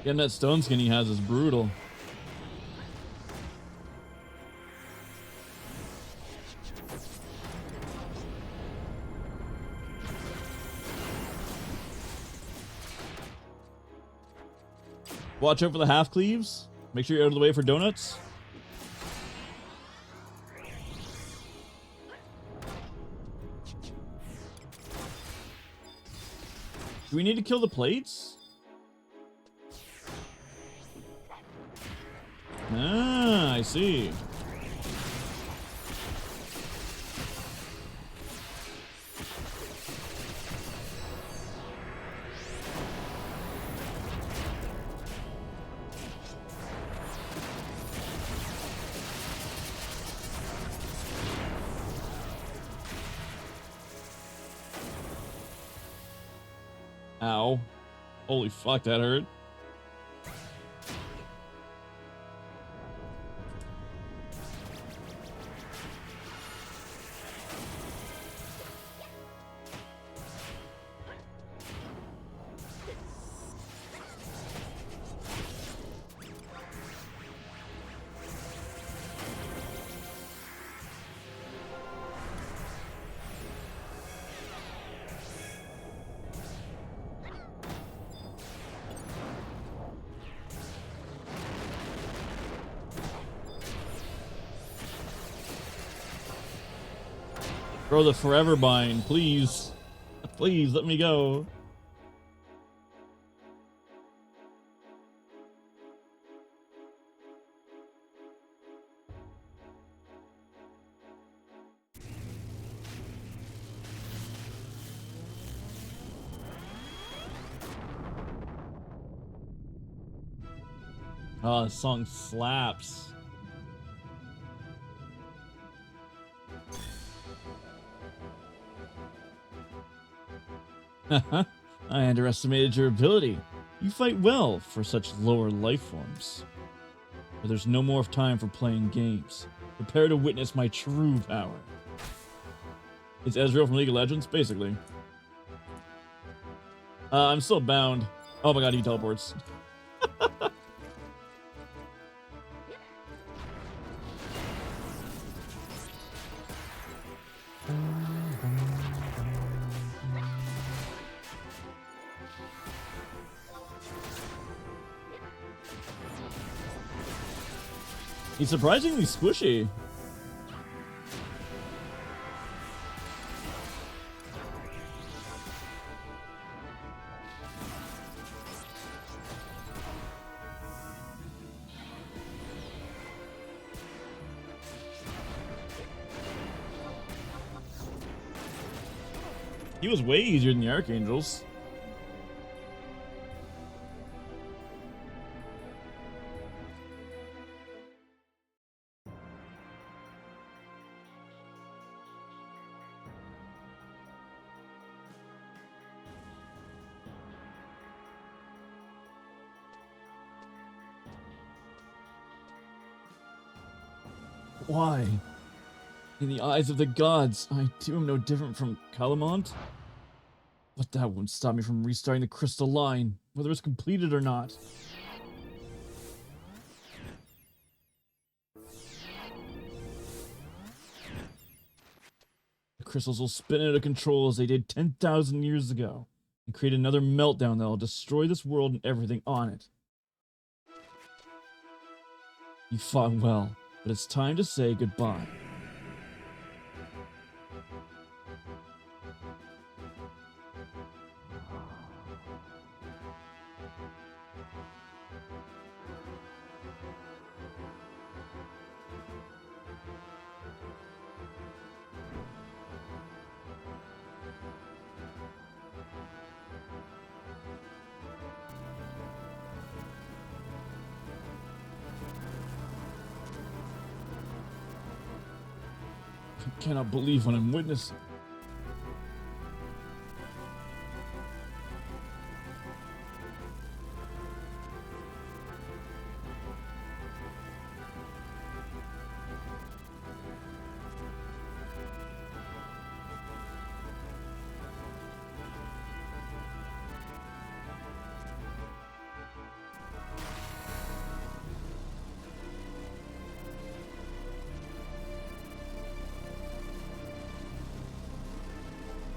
Getting that stone skin he has is brutal. Watch out for the half cleaves. Make sure you're out of the way for donuts. Do we need to kill the plates? Ah, I see. Ow. Holy fuck, that hurt. Bro, the forever bind, please. Please, let me go. Oh, this song slaps. I underestimated your ability. You fight well for such lower life forms. But there's no more time for playing games. Prepare to witness my true power. It's Ezreal from League of Legends, basically. I'm still bound. Oh my god, he teleports. He's surprisingly squishy. He was way easier than the Archangels. Why? In the eyes of the gods, I too am no different from Calamont. But that won't stop me from restarting the crystal line, whether it's completed or not. The crystals will spin out of control as they did 10,000 years ago, and create another meltdown that will destroy this world and everything on it. You fought well, but it's time to say goodbye. I cannot believe what I'm witnessing.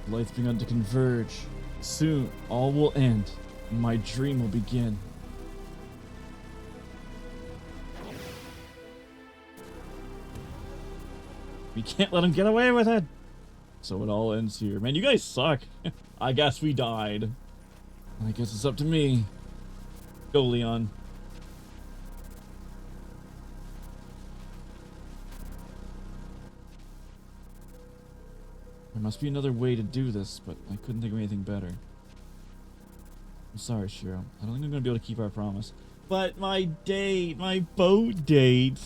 The light's begun to converge. Soon, all will end, and my dream will begin. We can't let him get away with it! So it all ends here. Man, you guys suck. I guess we died. I guess it's up to me. Go, Leon. There must be another way to do this, but I couldn't think of anything better. I'm sorry, Shiro. I don't think I'm going to be able to keep our promise. But my date, my boat date.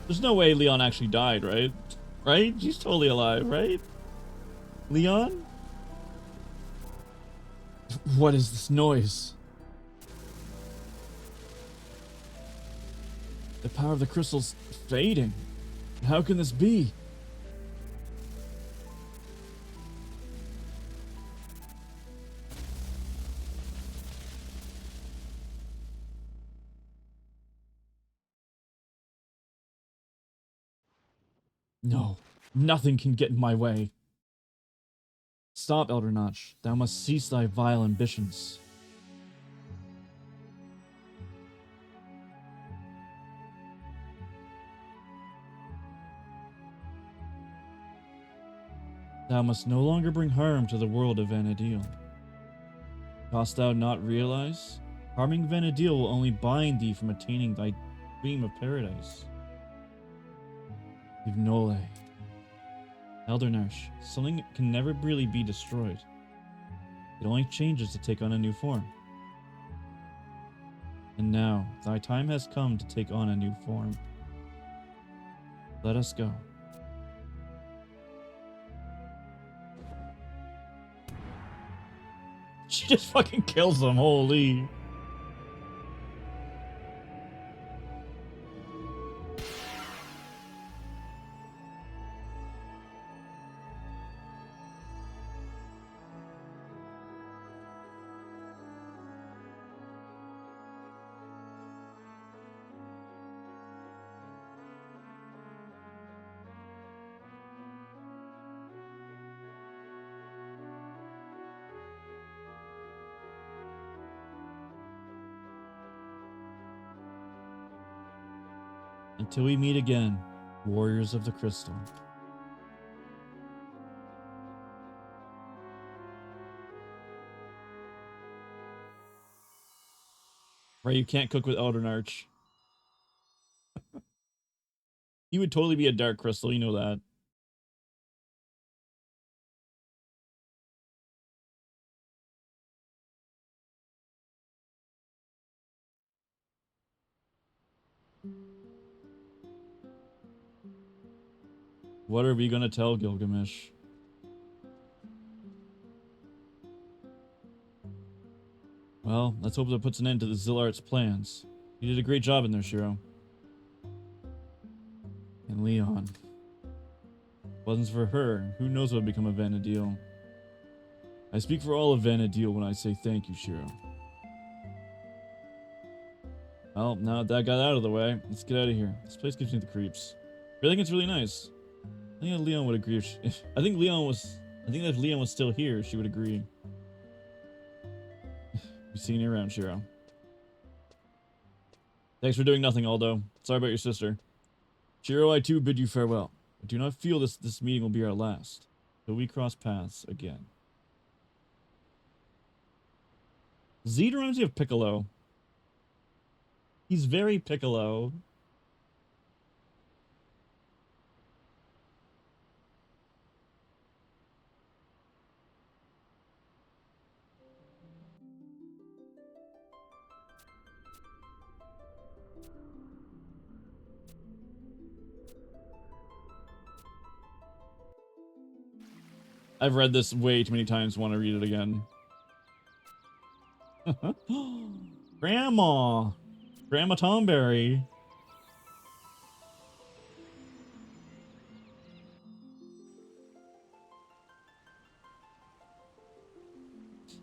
There's no way Leon actually died, right? Right? He's totally alive, right? Leon? What is this noise? The power of the crystal's fading. How can this be? No, nothing can get in my way. Stop, Elder Notch. Thou must cease thy vile ambitions. Thou must no longer bring harm to the world of Vana'diel. Dost thou not realize? Harming Vana'diel will only bind thee from attaining thy dream of paradise. Ignole. Elder Nash, something can never really be destroyed. It only changes to take on a new form. And now, thy time has come to take on a new form. Let us go. She just fucking kills them, holy. Until we meet again, warriors of the crystal. Right, you can't cook with Elder Arch. He would totally be a dark crystal, you know that. What are we gonna tell Gilgamesh? Well, let's hope that puts an end to the Zilart's plans. You did a great job in there, Shiro. And Leon. Wasn't for her, who knows what would become of Vana'diel. I speak for all of Vana'diel when I say thank you, Shiro. Well, now that got out of the way, let's get out of here. This place gives me the creeps. I think it's really nice. I think that Leon would agree. I think that if Leon was still here, she would agree. Be seeing you around, Shiro. Thanks for doing nothing, Aldo. Sorry about your sister. Shiro, I too bid you farewell. I do not feel this meeting will be our last, till we cross paths again. Zed reminds me of Piccolo. He's very Piccolo. I've read this way too many times, want to read it again. Grandma! Grandma Tomberry.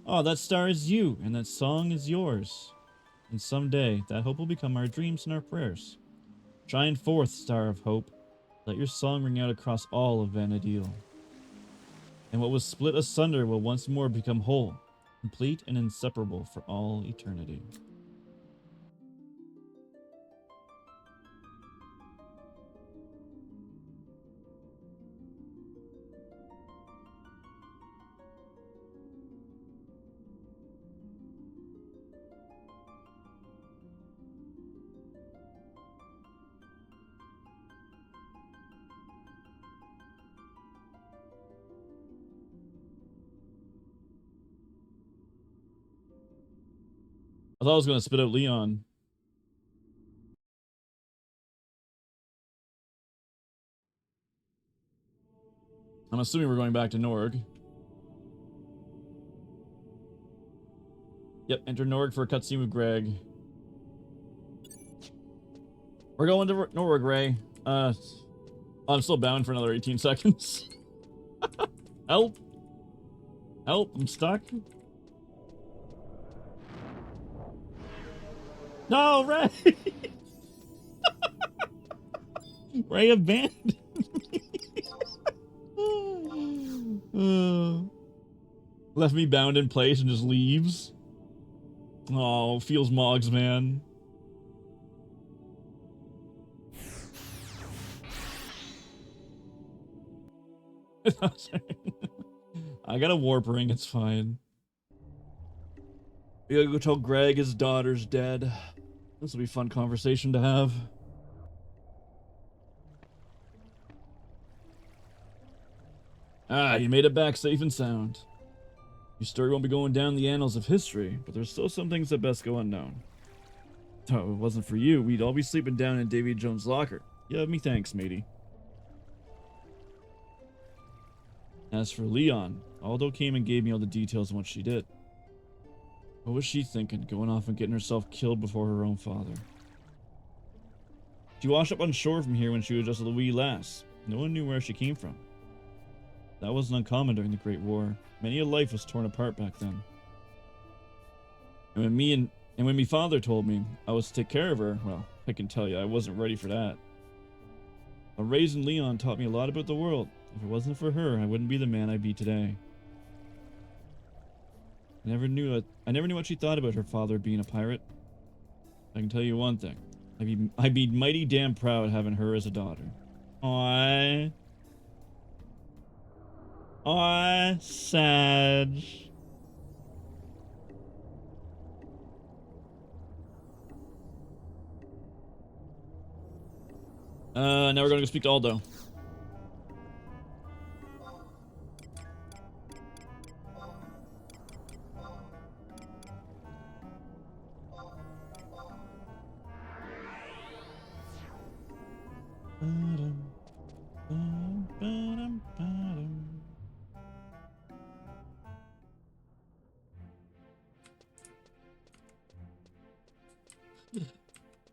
Oh, that star is you, and that song is yours. And someday, that hope will become our dreams and our prayers. Shine forth, star of hope. Let your song ring out across all of Vanadil. And what was split asunder will once more become whole, complete and inseparable for all eternity. I thought I was going to spit out Leon. I'm assuming we're going back to Norg. Yep, enter Norg for a cutscene with Greg. We're going to Norg, Ray. I'm still bound for another 18 seconds. Help! Help! I'm stuck. No, Ray! Ray abandoned me. Left me bound in place and just leaves. Oh, feels Mogs, man. I got a warp ring, it's fine. We gotta go tell Greg his daughter's dead. This will be a fun conversation to have. Ah, you made it back safe and sound. Your story won't be going down in the annals of history, but there's still some things that best go unknown. Oh, if it wasn't for you, we'd all be sleeping down in Davy Jones' locker. Yeah, me thanks, matey. As for Leon, Aldo came and gave me all the details on what she did. What was she thinking, going off and getting herself killed before her own father? She washed up on shore from here when she was just a wee lass. No one knew where she came from. That wasn't uncommon during the Great War. Many a life was torn apart back then. And when me father told me I was to take care of her, well, I can tell you, I wasn't ready for that. A raised in Leon taught me a lot about the world. If it wasn't for her, I wouldn't be the man I be today. I never knew what she thought about her father being a pirate. I can tell you one thing. I'd be mighty damn proud having her as a daughter. Aww. Aww, sad. Now we're gonna go speak to Aldo.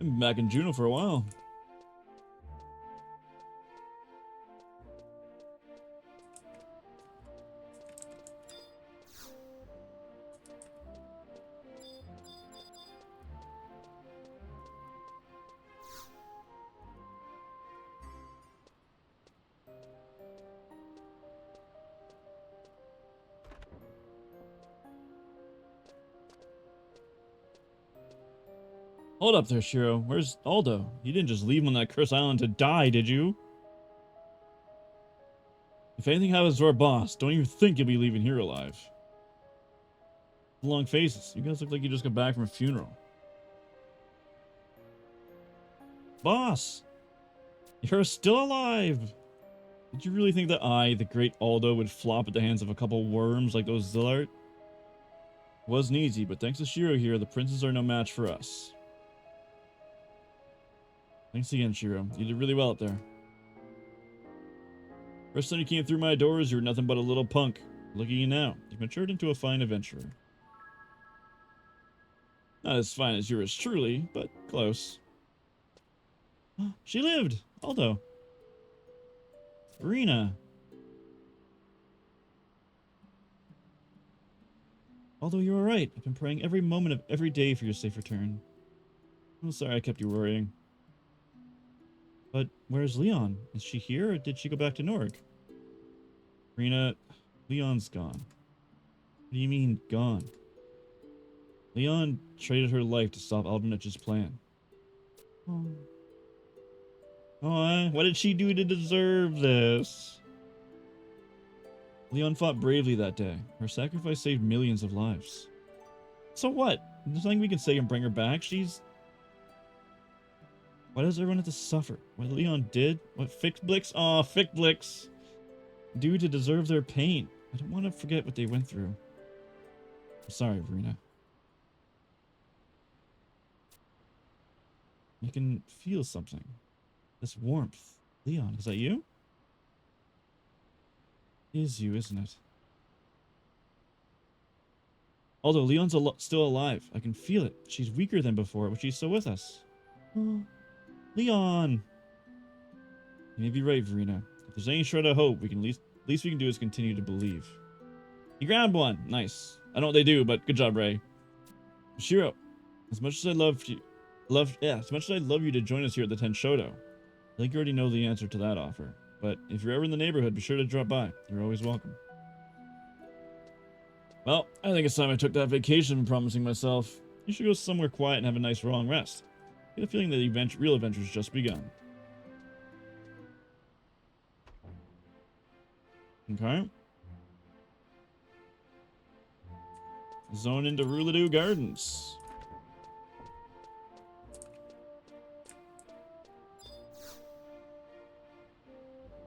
I've been back in Juneau for a while. Hold up there, Shiro. Where's Aldo? You didn't just leave him on that cursed island to die, did you? If anything happens to our boss, don't even think you'll be leaving here alive. Long faces. You guys look like you just got back from a funeral. Boss! You're still alive! Did you really think that I, the great Aldo, would flop at the hands of a couple worms like those Zilart? It wasn't easy, but thanks to Shiro here, the princes are no match for us. Thanks again, Shiro. You did really well up there. First time you came through my doors, you were nothing but a little punk. Look at you now. You've matured into a fine adventurer. Not as fine as yours truly, but close. She lived! Aldo. Rena. Although you're alright, I've been praying every moment of every day for your safe return. I'm sorry I kept you worrying. But where's Leon? Is she here or did she go back to Norg? Rena, Leon's gone. What do you mean, gone? Leon traded her life to stop Albinich's plan. Oh. Oh, what did she do to deserve this? Leon fought bravely that day. Her sacrifice saved millions of lives. So what? There's nothing we can say and bring her back. Why does everyone have to suffer? What Leon did? What Fixblix? Aw, Fixblix! Do to deserve their pain. I don't want to forget what they went through. I'm sorry, Verena. I can feel something. This warmth. Leon, is that you? It is you, isn't it? Although Leon's still alive, I can feel it. She's weaker than before, but she's still with us. Oh, Leon! You may be right, Verena. If there's any shred of hope, least we can do is continue to believe. You grabbed one. Nice. I don't know what they do, but good job, Ray. Shiro, as much as I love you to join us here at the Tenshodo, I think you already know the answer to that offer. But if you're ever in the neighborhood, be sure to drop by. You're always welcome. Well, I think it's time I took that vacation I'm promising myself. You should go somewhere quiet and have a nice long rest. I get a feeling that the real adventure's just begun. Okay. Zone into Rouladou Gardens.